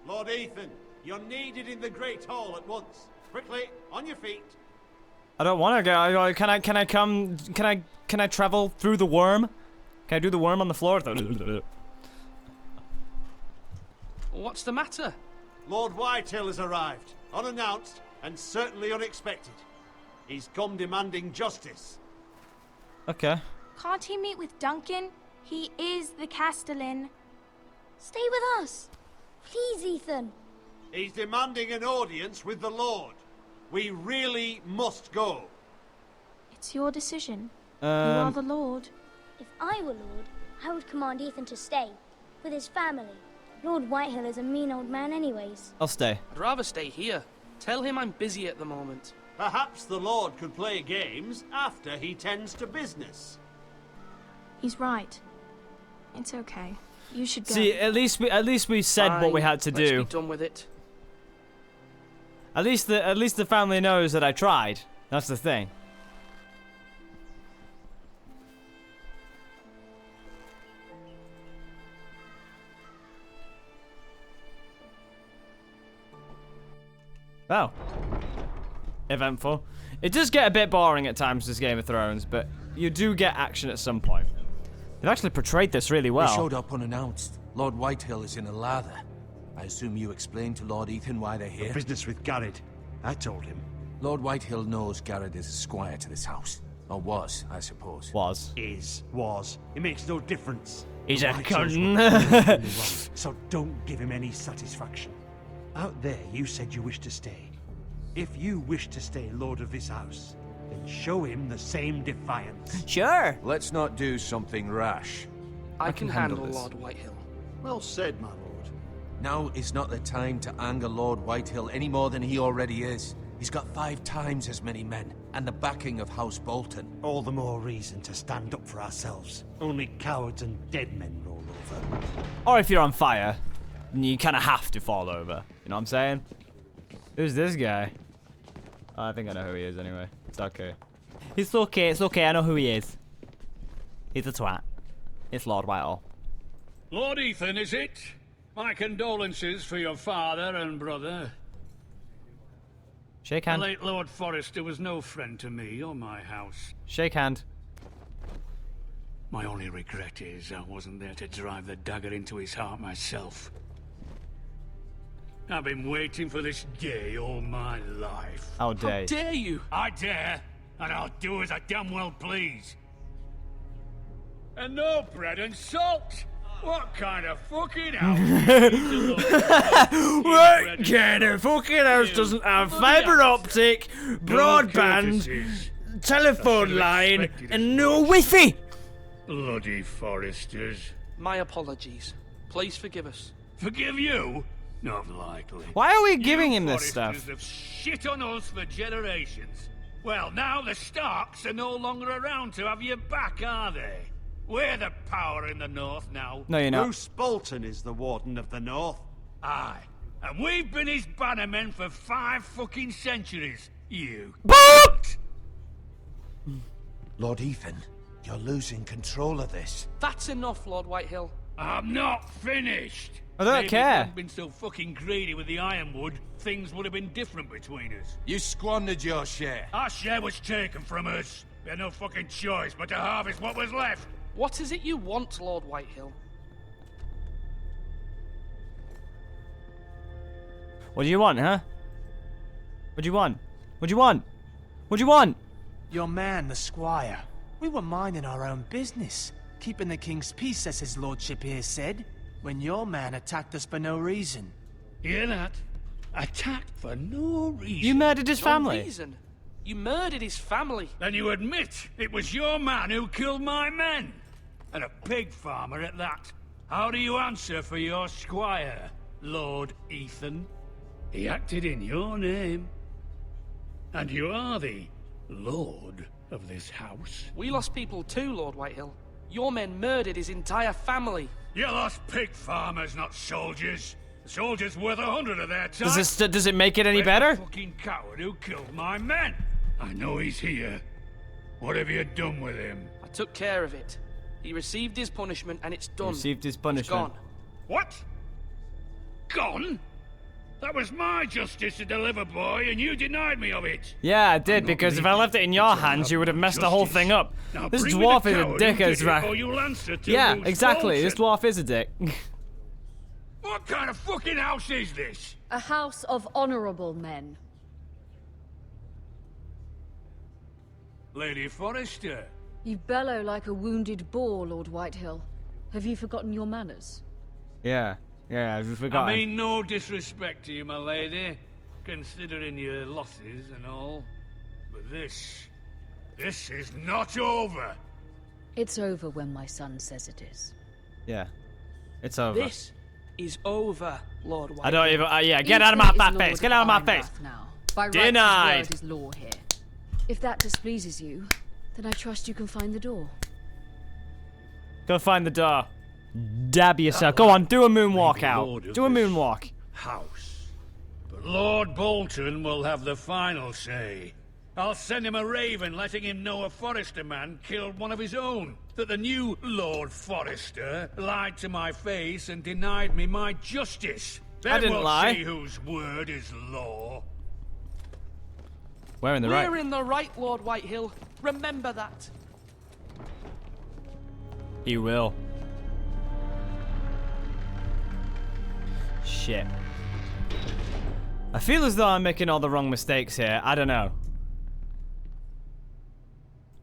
Lord Ethan, you're needed in the Great Hall at once. Quickly, on your feet. I don't want to go. Can I travel through the worm? Can I do the worm on the floor? What's the matter? Lord Whitehill has arrived, unannounced and certainly unexpected. He's come demanding justice. Okay. Can't he meet with Duncan? He is the Castellan. Stay with us. Please, Ethan. He's demanding an audience with the Lord. We really must go. It's your decision. You are the Lord. If I were Lord, I would command Ethan to stay with his family. Lord Whitehill is a mean old man anyways. I'll stay. I'd rather stay here. Tell him I'm busy at the moment. Perhaps the Lord could play games after he tends to business. He's right. It's okay. You should go. See, at least we said what we had to Let's do. be done with it. At least the family knows that I tried. That's the thing. Oh. Eventful. It does get a bit boring at times, this Game of Thrones, but you do get action at some point. They've actually portrayed this really well. They showed up unannounced. Lord Whitehill is in a lather. I assume you explained to Lord Ethan why they're here? Business with Garrett. I told him. Lord Whitehill knows Garrett is a squire to this house. Or was, I suppose. Was. Was. It makes no difference. He's a Whitehill's cunt. were wrong, so don't give him any satisfaction. Out there, you said you wished to stay. If you wish to stay Lord of this house, then show him the same defiance. Sure. Let's not do something rash. I can handle this. Lord Whitehill. Well said, my lord. Now is not the time to anger Lord Whitehill any more than he already is. He's got 5 times as many men, and the backing of House Bolton. All the more reason to stand up for ourselves. Only cowards and dead men roll over. Or if you're on fire, you kind of have to fall over. You know what I'm saying? Who's this guy? Oh, I think I know who he is anyway. It's okay. It's okay, it's okay, I know who he is. He's a twat. It's Lord Whitehall. Lord Ethan, is it? My condolences for your father and brother. Shake The hand. late Lord Forrester was no friend to me or my house. Shake hand. My only regret is I wasn't there to drive the dagger into his heart myself. I've been waiting for this day all my life. How dare How dare you? I dare, and I'll do as I damn well please. And no bread and salt! What kind of fucking house? What kind of fucking house doesn't have fibre optic, broadband, telephone line, and no Wi-Fi? Bloody Forresters. My apologies. Please forgive us. Forgive you? Not likely. Why are we giving him this Forresters stuff? have shit on us for generations. Well, now the Starks are no longer around to have your back, are they? We're the power in the north now. No, you're not. Bruce Bolton is the Warden of the North. Aye. And we've been his bannermen for 5 fucking centuries. You. Lord Ethan, you're losing control of this. That's enough, Lord Whitehill. I'm not finished. I don't Maybe care. If I hadn't been so fucking greedy with the ironwood, things would have been different between us. You squandered your share. Our share was taken from us. We had no fucking choice but to harvest what was left. What is it you want, Lord Whitehill? What do you want, huh? What do you want? What do you want? What do you want? Your man, the squire. We were minding our own business, keeping the king's peace, as his lordship here said, when your man attacked us for no reason. Hear that? Attacked for no reason. You murdered his family. No reason. You murdered his family. Then you admit it was your man who killed my men. And a pig farmer at that. How do you answer for your squire, Lord Ethan? He acted in your name. And you are the lord of this house. We lost people too, Lord Whitehill. Your men murdered his entire family. You lost pig farmers, not soldiers. The soldiers worth 100 of their time. Does it make it any Where's better? the fucking coward who killed my men? I know he's here. What have you done with him? I took care of it. He received his punishment and it's done. Received his It's punishment. gone. What? Gone? That was my justice to deliver, boy, and you denied me of it. Yeah, I did, because if I left it in your hands, you would have messed the whole thing up. Now This bring me dwarf the is a coward dick who as did it, well. or you'll answer to Yeah, Bruce exactly. This Bolton. dwarf is a dick. What kind of fucking house is this? A house of honorable men. Lady Forrester. You bellow like a wounded boar, Lord Whitehill. Have you forgotten your manners? Yeah, I've forgotten. I mean no disrespect to you, my lady, considering your losses and all. But this is not over. It's over when my son says it is. Yeah, it's over. This is over, Lord Whitehill. I don't even. Yeah, get out of my Ethan is fat Lord face. Get out of my face. Ironrath now. By right, Denied. his word is law here. If that displeases you, then I trust you can find the door. Go find the door. Dab yourself. Go on, do a moonwalk out. Lord of Do a this moonwalk. House. But Lord Bolton will have the final say. I'll send him a raven letting him know a Forrester man killed one of his own. That the new Lord Forrester lied to my face and denied me my justice. Then didn't we'll lie. see whose word is law. We're in the We're right. in the right, Lord Whitehill. Remember that. He will. Shit. I feel as though I'm making all the wrong mistakes here. I don't know.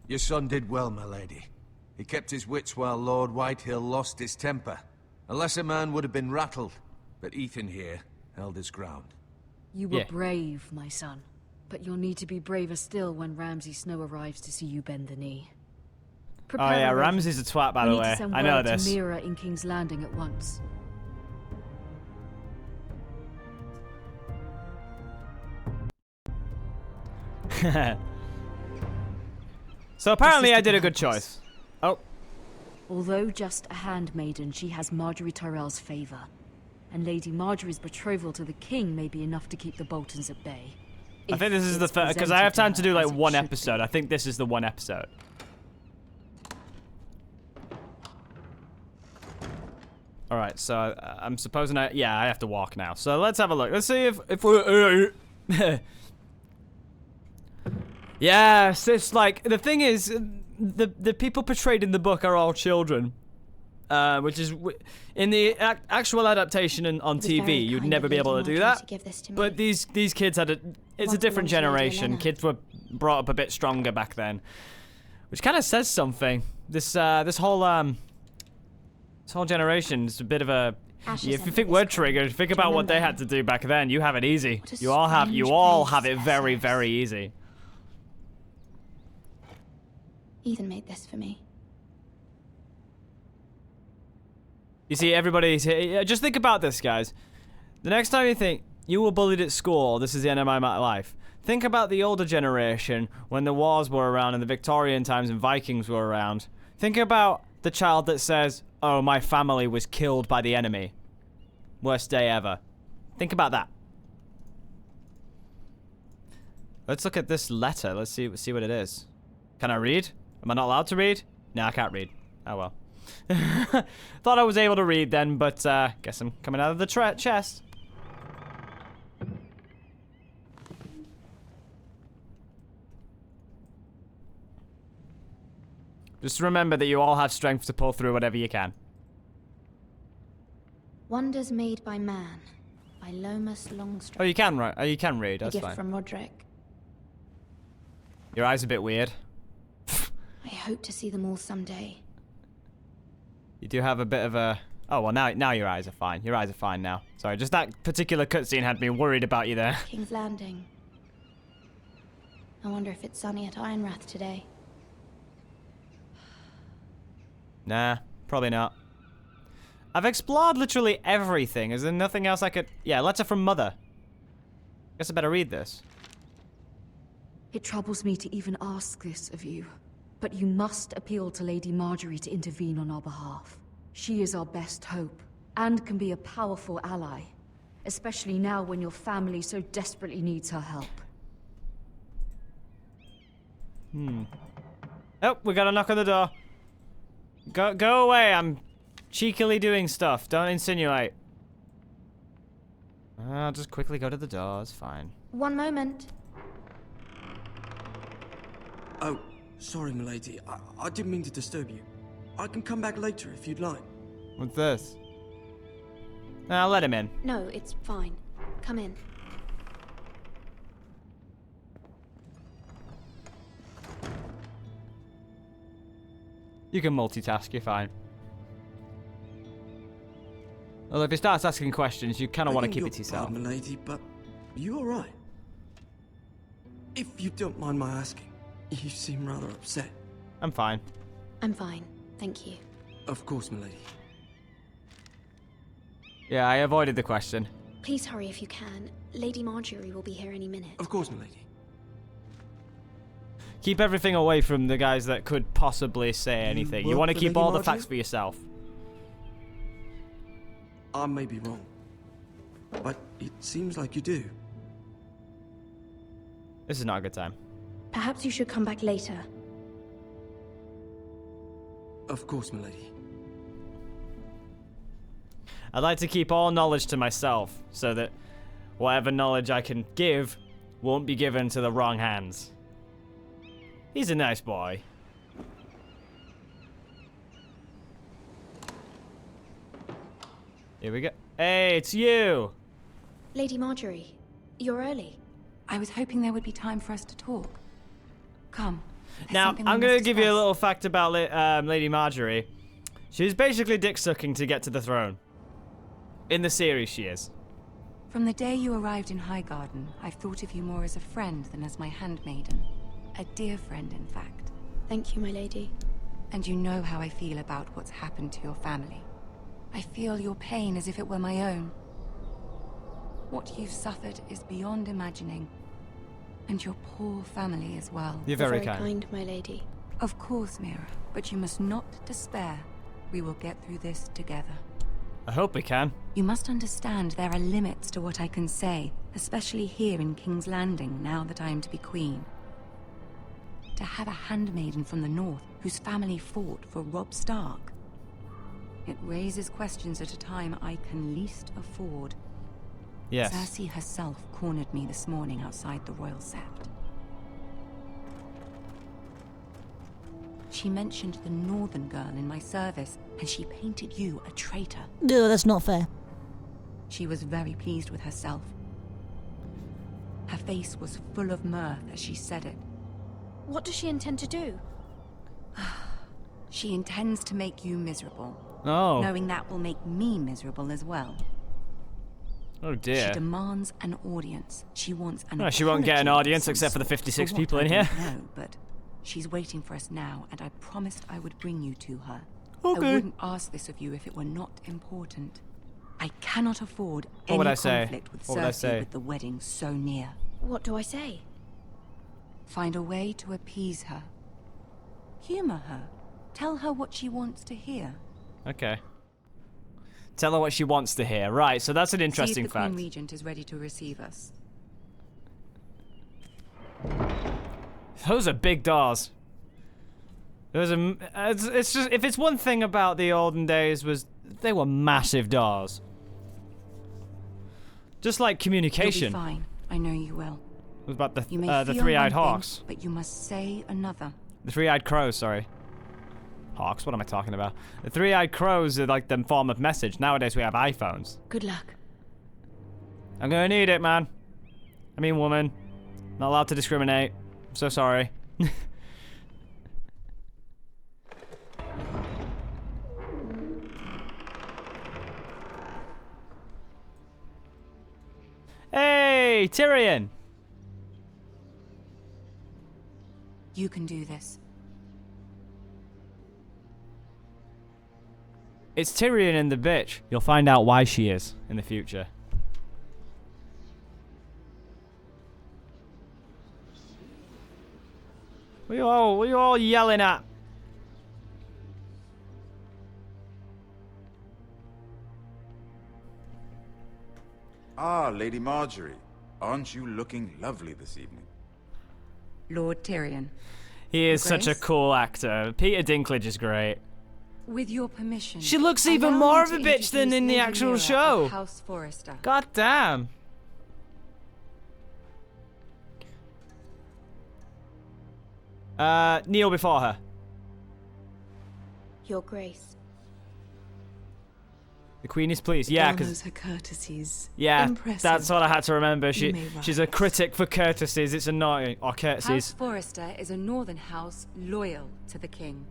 Your son did well, my lady. He kept his wits while Lord Whitehill lost his temper. A lesser man would have been rattled, but Ethan here held his ground. You were Yeah. brave, my son. But you'll need to be braver still when Ramsay Snow arrives to see you bend the knee. Oh yeah, a raven. Ramsay's a twat, by We the need to way. send I know word this. to Mira in King's Landing at once. So apparently This is I to did a be good helpless. choice. Oh. Although just a handmaiden, she has Marjorie Tyrell's favor. And Lady Marjorie's betrothal to the king may be enough to keep the Boltons at bay. I think this is the first, because I have time to do like one episode. I think this is the one episode. Alright, so I'm supposing I have to walk now. So let's have a look. Let's see if we're... Yeah, it's like, the thing is, the people portrayed in the book are all children. Which is, in the actual adaptation on TV, you'd never be able to do that. But these kids had it's a different generation. Kids were brought up a bit stronger back then. Which kind of says something. This whole generation is a bit of a... If you think we're triggered, think about what they had to do back then. You have it easy. You all have it very, very easy. Ethan made this for me. You see, everybody's here. Just think about this, guys. The next time you think, you were bullied at school, this is the end of my life. Think about the older generation when the wars were around and the Victorian times and Vikings were around. Think about the child that says, oh, my family was killed by the enemy. Worst day ever. Think about that. Let's look at this letter. Let's see what it is. Can I read? Am I not allowed to read? No, I can't read. Oh well. Thought I was able to read then, but guess I'm coming out of the chest. Just remember that you all have strength to pull through whatever you can. Wonders made by man, by Lomas Longstrap. Oh, you can write. Oh, you can read. A That's gift fine. from Roderick. Your eyes are a bit weird. I hope to see them all someday. You do have a bit of a... Oh, well, now your eyes are fine. Your eyes are fine now. Sorry, just that particular cutscene had me worried about you there. King's Landing. I wonder if it's sunny at Ironrath today. Nah, probably not. I've explored literally everything. Is there nothing else I could... Yeah, letter from Mother. Guess I better read this. It troubles me to even ask this of you, but you must appeal to Lady Marjorie to intervene on our behalf. She is our best hope, and can be a powerful ally, especially now when your family so desperately needs her help. Oh, we got a knock on the door. Go away, I'm cheekily doing stuff. Don't insinuate. I'll just quickly go to the door, it's fine. One moment. Oh, sorry, milady. I didn't mean to disturb you. I can come back later if you'd like. What's this? I'll let him in. No, it's fine. Come in. You can multitask, you're fine. Well, if he starts asking questions, you kind of want to keep it to yourself. Milady, but you all right? If you don't mind my asking, you seem rather upset. I'm fine. I'm fine, thank you. Of course, milady. Yeah, I avoided the question. Please hurry if you can. Lady Marjorie will be here any minute. Of course, milady. Keep everything away from the guys that could possibly say anything. You want to keep all the facts for yourself. I may be wrong, but it seems like you do. This is not a good time. Perhaps you should come back later. Of course, milady. I'd like to keep all knowledge to myself, so that whatever knowledge I can give won't be given to the wrong hands. He's a nice boy. Here we go. Hey, it's you! Lady Marjorie, you're early. I was hoping there would be time for us to talk. Come. Now, I'm going to give you a little fact about Lady Marjorie. She's basically dick-sucking to get to the throne. In the series, she is. From the day you arrived in Highgarden, I've thought of you more as a friend than as my handmaiden. A dear friend, in fact. Thank you, my lady. And you know how I feel about what's happened to your family. I feel your pain as if it were my own. What you've suffered is beyond imagining. And your poor family as well. You're very kind, my lady. Of course, Mira, but you must not despair. We will get through this together. I hope we can. You must understand there are limits to what I can say, especially here in King's Landing, now that I am to be queen. To have a handmaiden from the north whose family fought for Robb Stark. It raises questions at a time I can least afford. Yes. Cersei herself cornered me this morning outside the Royal Sept. She mentioned the northern girl in my service, and she painted you a traitor. No, that's not fair. She was very pleased with herself. Her face was full of mirth as she said it. What does she intend to do? She intends to make you miserable. Oh. Knowing that will make me miserable as well. Oh dear. She demands an audience. She wants an she won't get an apology of audience some except for the sort. 56 For people what, in I here. don't know, but she's waiting for us now, and I promised I would bring you to her. Okay. I wouldn't ask this of you if it were not important. I cannot afford What would any I say? conflict with What would I Cersei say? with the wedding so near. What do I say? Find a way to appease her. Humor her. Tell her what she wants to hear. Okay. Tell her what she wants to hear. Right, so that's an interesting See if the fact. Queen Regent is ready to receive us. Those are big doors. It's just, if it's one thing about the olden days, was they were massive doors. Just like communication. You'll be fine. I know you will. It was about You may the feel three-eyed one thing, hawks. but you must say another. The three-eyed crows, sorry. Hawks, what am I talking about? The three-eyed crows are like the form of message. Nowadays we have iPhones. Good luck. I'm gonna need it, man. I mean, woman. Not allowed to discriminate. I'm so sorry. Hey, Tyrion! You can do this. It's Tyrion and the bitch. You'll find out why she is in the future. What are you all yelling at? Ah, Lady Marjorie. Aren't you looking lovely this evening? Lord Tyrion. He is Your such a Grace? cool actor. Peter Dinklage is great. With your permission. She looks allow even me more to of a bitch than introduce in the Lady actual Mira show. of House Forrester. God damn. Kneel before her. Your Grace. The Queen is pleased. Yeah, Girl knows because her courtesies. yeah, Impressive. that's what I had to remember. You may She's a rise. critic for courtesies. It's annoying. Or House courtesies. Forrester is a northern house loyal to the king.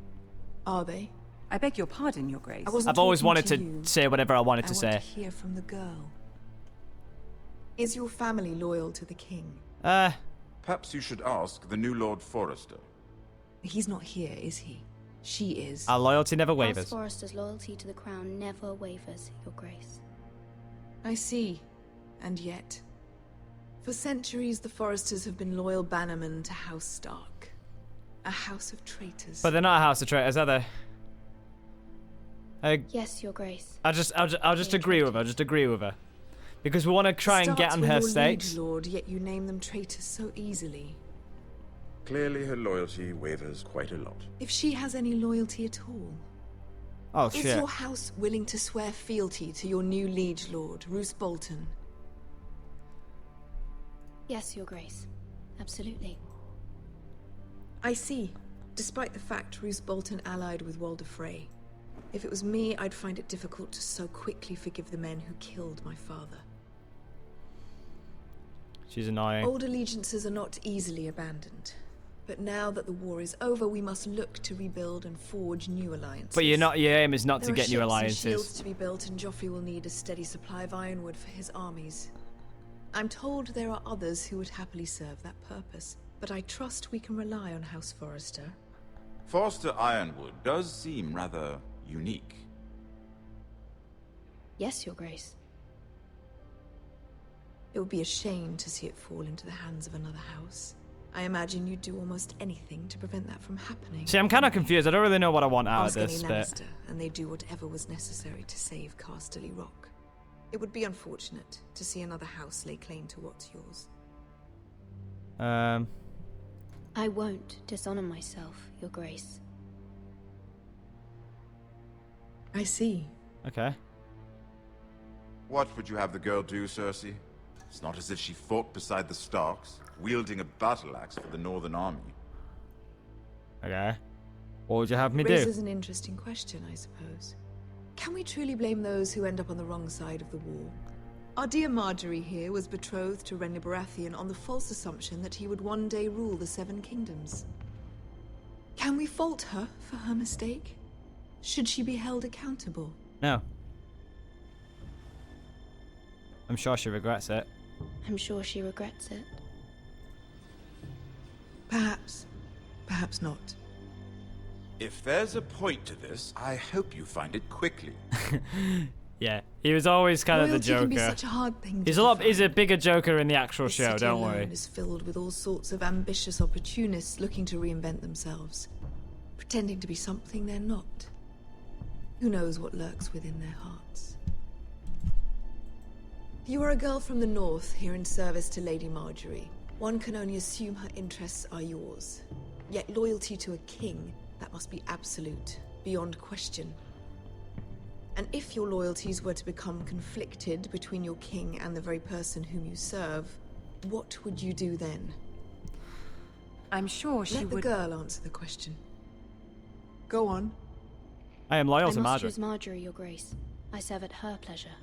Are they? I beg your pardon, Your Grace. I wasn't I've always talking wanted to to you. say whatever I wanted to I say. want to hear from the girl. Is your family loyal to the king? Perhaps you should ask the new Lord Forrester. He's not here, is he? She is. Our loyalty never House wavers. Forrester's loyalty to the crown never wavers, Your Grace. I see. And yet, for centuries the Forresters have been loyal bannermen to House Stark. A house of traitors. But they're not a house of traitors, are they? Yes, Your Grace. I'll just agree with her. Just agree with her, because we want to try and get Starts on with her your stakes. liege lord, yet you name them traitors so easily. Clearly her loyalty wavers quite a lot. If she has any loyalty at all. Oh Is shit. your house willing to swear fealty to your new liege lord, Roose Bolton? Yes, Your Grace. Absolutely. I see. Despite the fact Roose Bolton allied with Walder Frey. If it was me, I'd find it difficult to so quickly forgive the men who killed my father. She's annoying. Old allegiances are not easily abandoned. But now that the war is over, we must look to rebuild and forge new alliances. But your aim is not to There are get new ships and alliances. shields to be built, and Joffrey will need a steady supply of ironwood for his armies. I'm told there are others who would happily serve that purpose, but I trust we can rely on House Forrester. Forster Ironwood does seem rather unique. Yes, Your Grace. It would be a shame to see it fall into the hands of another house. I imagine you'd do almost anything to prevent that from happening. See, I'm kind of confused. I don't really know what I want out Ask of any this Lannister, bit. and they do whatever was necessary to save Casterly Rock. It would be unfortunate to see another house lay claim to what's yours. I won't dishonor myself, Your Grace. I see. Okay. What would you have the girl do, Cersei? It's not as if she fought beside the Starks, wielding a battle axe for the Northern Army. Okay. What would you have me do? Raises an interesting question, I suppose. Can we truly blame those who end up on the wrong side of the war? Our dear Marjorie here was betrothed to Renly Baratheon on the false assumption that he would one day rule the Seven Kingdoms. Can we fault her for her mistake? Should she be held accountable? No. I'm sure she regrets it. I'm sure she regrets it. Perhaps. Perhaps not. If there's a point to this, I hope you find it quickly. Yeah, he was always kind of the Loyalty can be Joker. such a hard thing to He's a define. bigger Joker in the actual The show, city don't alone worry. is filled with all sorts of ambitious opportunists looking to reinvent themselves, pretending to be something they're not. Who knows what lurks within their hearts? You are a girl from the north, here in service to Lady Marjorie. One can only assume her interests are yours. Yet loyalty to a king, that must be absolute, beyond question. And if your loyalties were to become conflicted between your king and the very person whom you serve, what would you do then? I'm sure she Let the would... girl answer the question. Go on. I am loyal I to must Marjorie. choose Marjorie, your grace. I serve at her pleasure.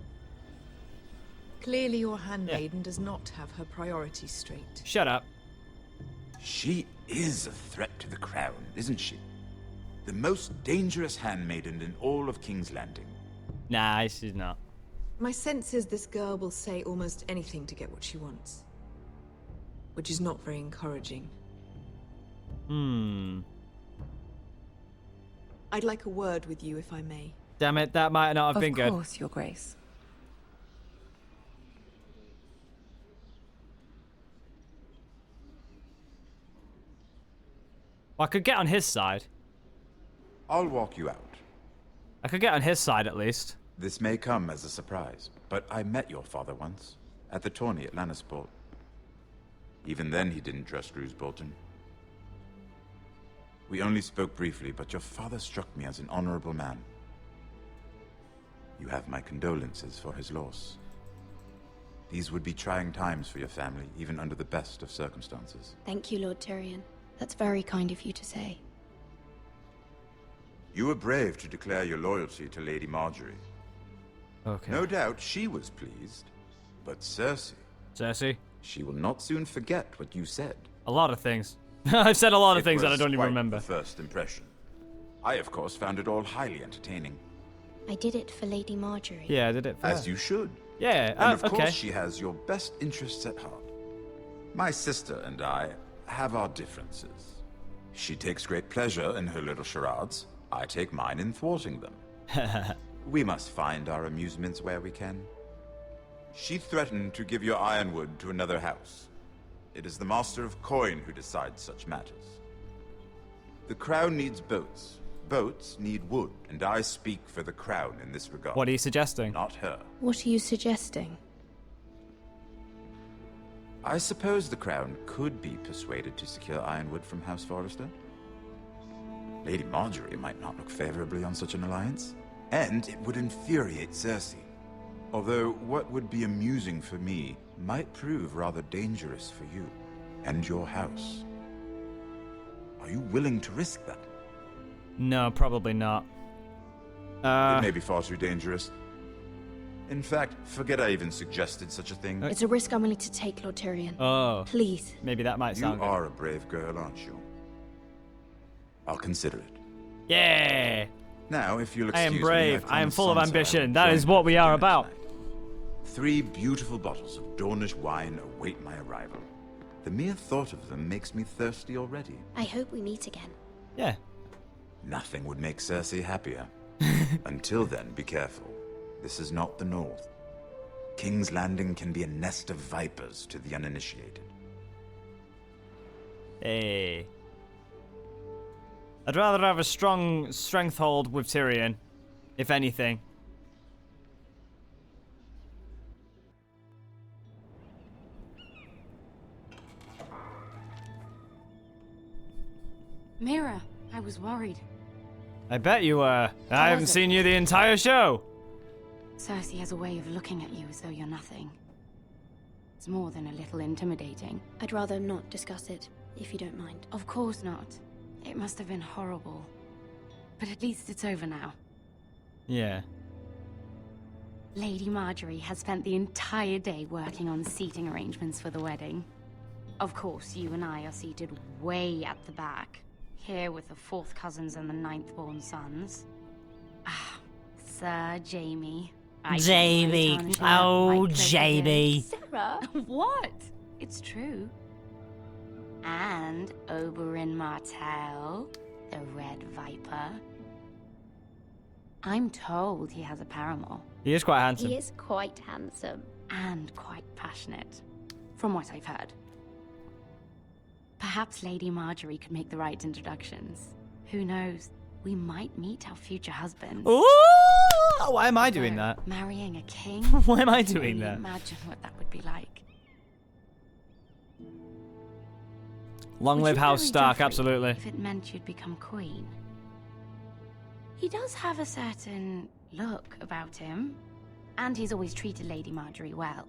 Clearly your handmaiden does not have her priorities straight. Shut up. She is a threat to the crown, isn't she? The most dangerous handmaiden in all of King's Landing. Nah, she's not. My sense is this girl will say almost anything to get what she wants. Which is not very encouraging. I'd like a word with you, if I may. Damn it, that might not have been good. Of course, your grace. Well, I could get on his side. I'll walk you out. I could get on his side at least. This may come as a surprise, but I met your father once, at the tourney at Lannisport. Even then, he didn't trust Roose Bolton. We only spoke briefly, but your father struck me as an honorable man. You have my condolences for his loss. These would be trying times for your family, even under the best of circumstances. Thank you, Lord Tyrion. That's very kind of you to say. You were brave to declare your loyalty to Lady Marjorie. Okay. No doubt she was pleased, but Cersei... Cersei? She will not soon forget what you said. A lot of things. I've said a lot of things that I was don't even quite remember. the first impression. I, of course, found it all highly entertaining. I did it for Lady Marjorie. Yeah, I did it for As her. you should. Yeah, And of okay. course she has your best interests at heart. My sister and I have our differences. She takes great pleasure in her little charades. I take mine in thwarting them. We must find our amusements where we can. She threatened to give your ironwood to another house. It is the Master of Coin who decides such matters. The crown needs boats. Boats need wood, and I speak for the crown in this regard. What are you suggesting? Not her. What are you suggesting? I suppose the crown could be persuaded to secure ironwood from House Forrester. Lady Marjorie might not look favorably on such an alliance, and it would infuriate Cersei. Although what would be amusing for me might prove rather dangerous for you and your house. Are you willing to risk that? No, probably not. It may be far too dangerous. In fact, forget I even suggested such a thing. It's a risk I'm willing to take, Lord Tyrion. Oh. Please. Maybe that might You sound good. are a brave girl, aren't you? I'll consider it. Yeah. Now, if you'll I excuse am brave. me, I am full of Sansa, ambition. will That join is what you we for are dinner about. tonight. 3 beautiful bottles of Dornish wine await my arrival. The mere thought of them makes me thirsty already. I hope we meet again. Yeah. Nothing would make Cersei happier. Until then, be careful. This is not the North. King's Landing can be a nest of vipers to the uninitiated. Hey. I'd rather have a strong strengthhold with Tyrion, if anything. Mira, I was worried. I bet you were. I haven't was it? seen you the entire show. Cersei has a way of looking at you as though you're nothing. It's more than a little intimidating. I'd rather not discuss it, if you don't mind. Of course not. It must have been horrible. But at least it's over now. Yeah. Lady Marjorie has spent the entire day working on seating arrangements for the wedding. Of course, you and I are seated way at the back, here with the 4th cousins and the 9th-born sons. Ah, Sir Jaime. Jamie. Oh, Jamie. Sarah, what? It's true. And Oberyn Martell, the Red Viper. I'm told he has a paramour. He is quite handsome. He is quite handsome. And quite passionate, from what I've heard. Perhaps Lady Marjorie could make the right introductions. Who knows? We might meet our future husbands. Ooh! Why am I doing that? Marrying a king? Why am I doing Can you that? imagine what that would be like. Long Would live you House marry Stark, Joffrey absolutely. If it meant you'd become queen. He does have a certain look about him, and he's always treated Lady Marjorie well.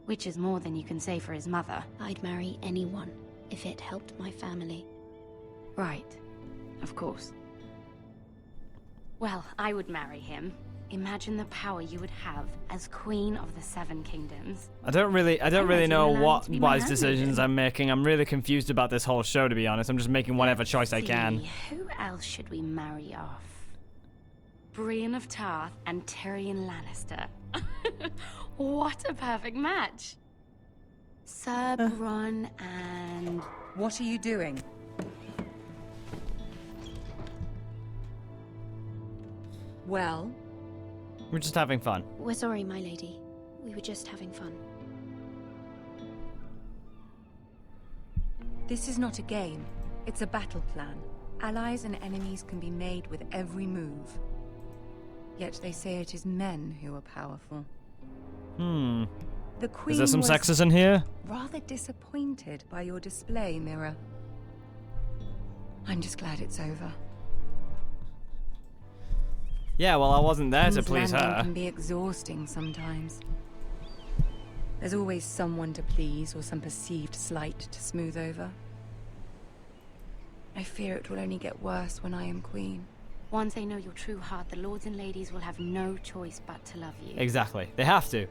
Which is more than you can say for his mother. I'd marry anyone if it helped my family. Right. Of course. Well, I would marry him. Imagine the power you would have as Queen of the Seven Kingdoms. I don't really know allowed what to be my wise decisions handmaiden. I'm making. I'm really confused about this whole show, to be honest. I'm just making whatever choice I can. Who else should we marry off? Brienne of Tarth and Tyrion Lannister. What a perfect match. Sir Bronn and... What are you doing? Well? We're just having fun. We're sorry, my lady. We were just having fun. This is not a game. It's a battle plan. Allies and enemies can be made with every move. Yet they say it is men who are powerful. The Queen Is there some was sexism here? rather disappointed by your display, Mira. I'm just glad it's over. Yeah, well, I wasn't there to King's please Landing her. can be exhausting sometimes. There's always someone to please or some perceived slight to smooth over. I fear it will only get worse when I am queen. Once they know your true heart, the lords and ladies will have no choice but to love you. Exactly. They have to.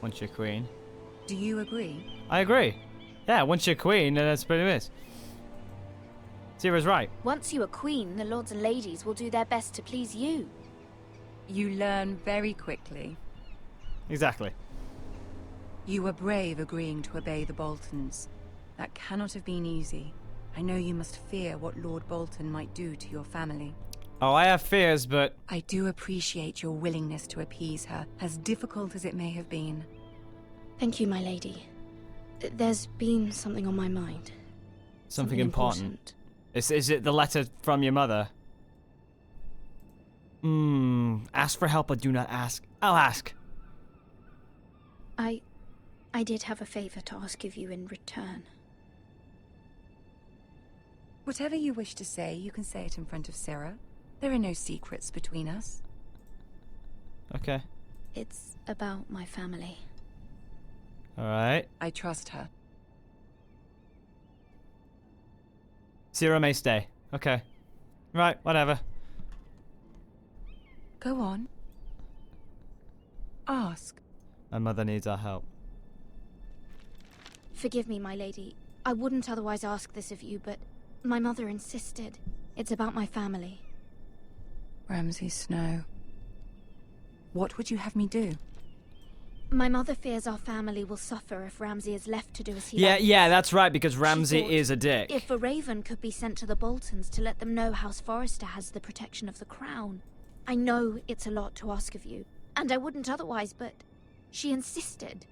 Once you're queen. Do you agree? I agree. Yeah, once you're queen, then that's pretty much. Zira's right. Once you are queen, the lords and ladies will do their best to please you. You learn very quickly. Exactly. You were brave agreeing to obey the Boltons. That cannot have been easy. I know you must fear what Lord Bolton might do to your family. Oh, I have fears, but... I do appreciate your willingness to appease her, as difficult as it may have been. Thank you, my lady. There's been something on my mind. Something important. Is it the letter from your mother? Ask for help, but do not ask. I'll ask. I did have a favor to ask of you in return. Whatever you wish to say, you can say it in front of Sarah. There are no secrets between us. Okay. It's about my family. Alright. I trust her. Zira may stay. Okay. Right, whatever. Go on. Ask. My mother needs our help. Forgive me, my lady. I wouldn't otherwise ask this of you, but my mother insisted. It's about my family. Ramsay Snow. What would you have me do? My mother fears our family will suffer if Ramsay is left to do as he likes. Yeah, that's right, because Ramsay thought is a dick. If a raven could be sent to the Boltons to let them know House Forrester has the protection of the crown. I know it's a lot to ask of you, and I wouldn't otherwise, but she insisted.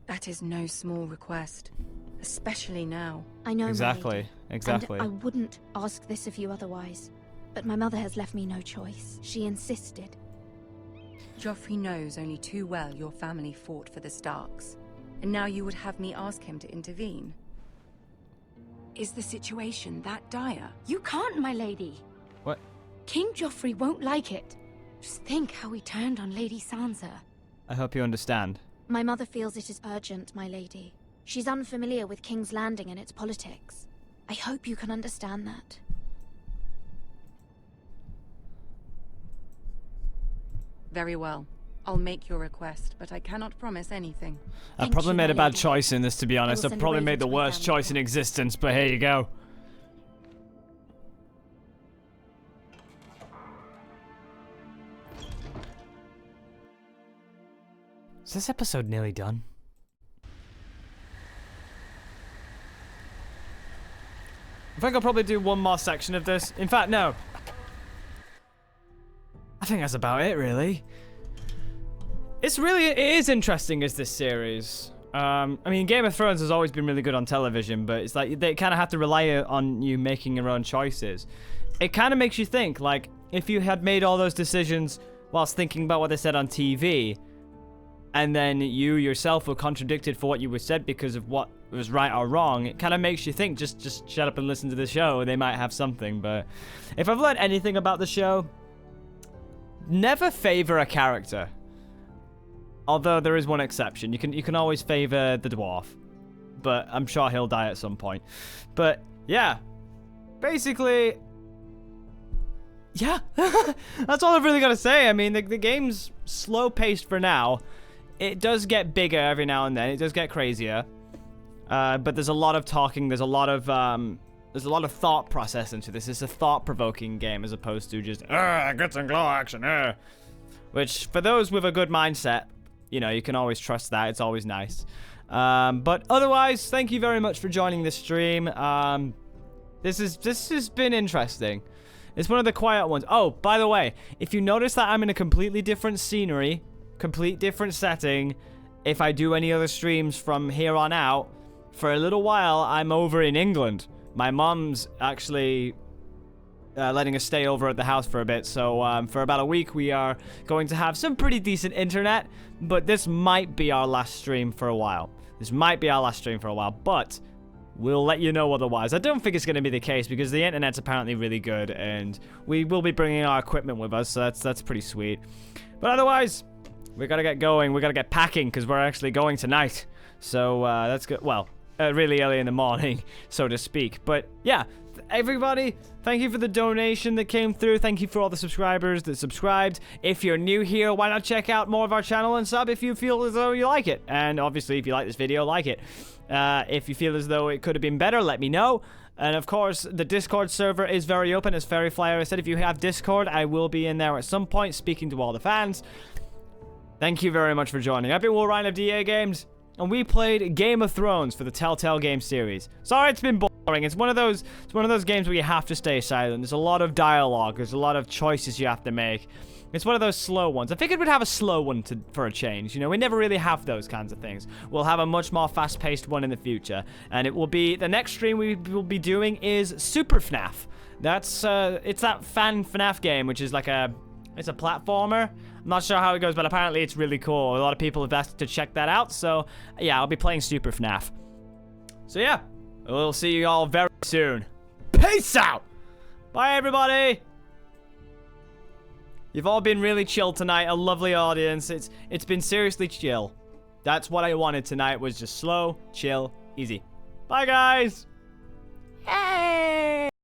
That is no small request, especially now. I know, Exactly, exactly. And I wouldn't ask this of you otherwise. But my mother has left me no choice. She insisted. Joffrey knows only too well your family fought for the Starks. And now you would have me ask him to intervene. Is the situation that dire? You can't, my lady. What? King Joffrey won't like it. Just think how he turned on Lady Sansa. I hope you understand. My mother feels it is urgent, my lady. She's unfamiliar with King's Landing and its politics. I hope you can understand that. Very well. I'll make your request, but I cannot promise anything. I probably made a bad choice in this, to be honest. I probably made the worst choice in existence, but here you go. Is this episode nearly done? I think I'll probably do one more section of this. In fact, no. I think that's about it, really. It is interesting as this series. I mean, Game of Thrones has always been really good on television, but it's like they kind of have to rely on you making your own choices. It kind of makes you think, like, if you had made all those decisions whilst thinking about what they said on TV, and then you yourself were contradicted for what you were said because of what was right or wrong, it kind of makes you think, just shut up and listen to the show. They might have something. But if I've learned anything about the show, never favor a character. Although there is one exception. You can always favor the dwarf, but I'm sure he'll die at some point. But yeah, basically, yeah, that's all I've really got to say. I mean, the game's slow paced for now. It does get bigger every now and then. It does get crazier. But there's a lot of talking. There's a lot of thought process into this. It's a thought-provoking game as opposed to just guts and claw action. Which for those with a good mindset, you know, you can always trust that. It's always nice. But otherwise, thank you very much for joining this stream. This has been interesting. It's one of the quiet ones. Oh, by the way, if you notice that I'm in a completely different scenery, complete different setting, if I do any other streams from here on out, for a little while, I'm over in England. My mom's actually letting us stay over at the house for a bit. So for about a week, we are going to have some pretty decent internet. But this might be our last stream for a while. But we'll let you know otherwise. I don't think it's going to be the case because the internet's apparently really good. And we will be bringing our equipment with us. So that's pretty sweet. But otherwise, we got to get going. We got to get packing because we're actually going tonight. So that's good. Well, really early in the morning, so to speak. But yeah, everybody, thank you for the donation that came through. Thank you for all the subscribers that subscribed. If you're new here, why not check out more of our channel and sub if you feel as though you like it. And obviously, if you like this video, like it. If you feel as though it could have been better, let me know. And of course, the Discord server is very open, as Fairy Flyer said. If you have Discord, I will be in there at some point speaking to all the fans. Thank you very much for joining. I've been Will Ryan of DAGames, and we played Game of Thrones for the Telltale game series. Sorry it's been boring. It's one of those games where you have to stay silent. There's a lot of dialogue. There's a lot of choices you have to make. It's one of those slow ones. I figured we'd have a slow one for a change. You know, we never really have those kinds of things. We'll have a much more fast-paced one in the future. And it will be, the next stream we will be doing is Super FNAF. That's, it's that fan FNAF game, which is like it's a platformer. I'm not sure how it goes, but apparently it's really cool. A lot of people have asked to check that out. So, yeah, I'll be playing Super FNAF. So, yeah, we'll see you all very soon. Peace out! Bye, everybody! You've all been really chill tonight. A lovely audience. It's been seriously chill. That's what I wanted tonight, was just slow, chill, easy. Bye, guys! Yay!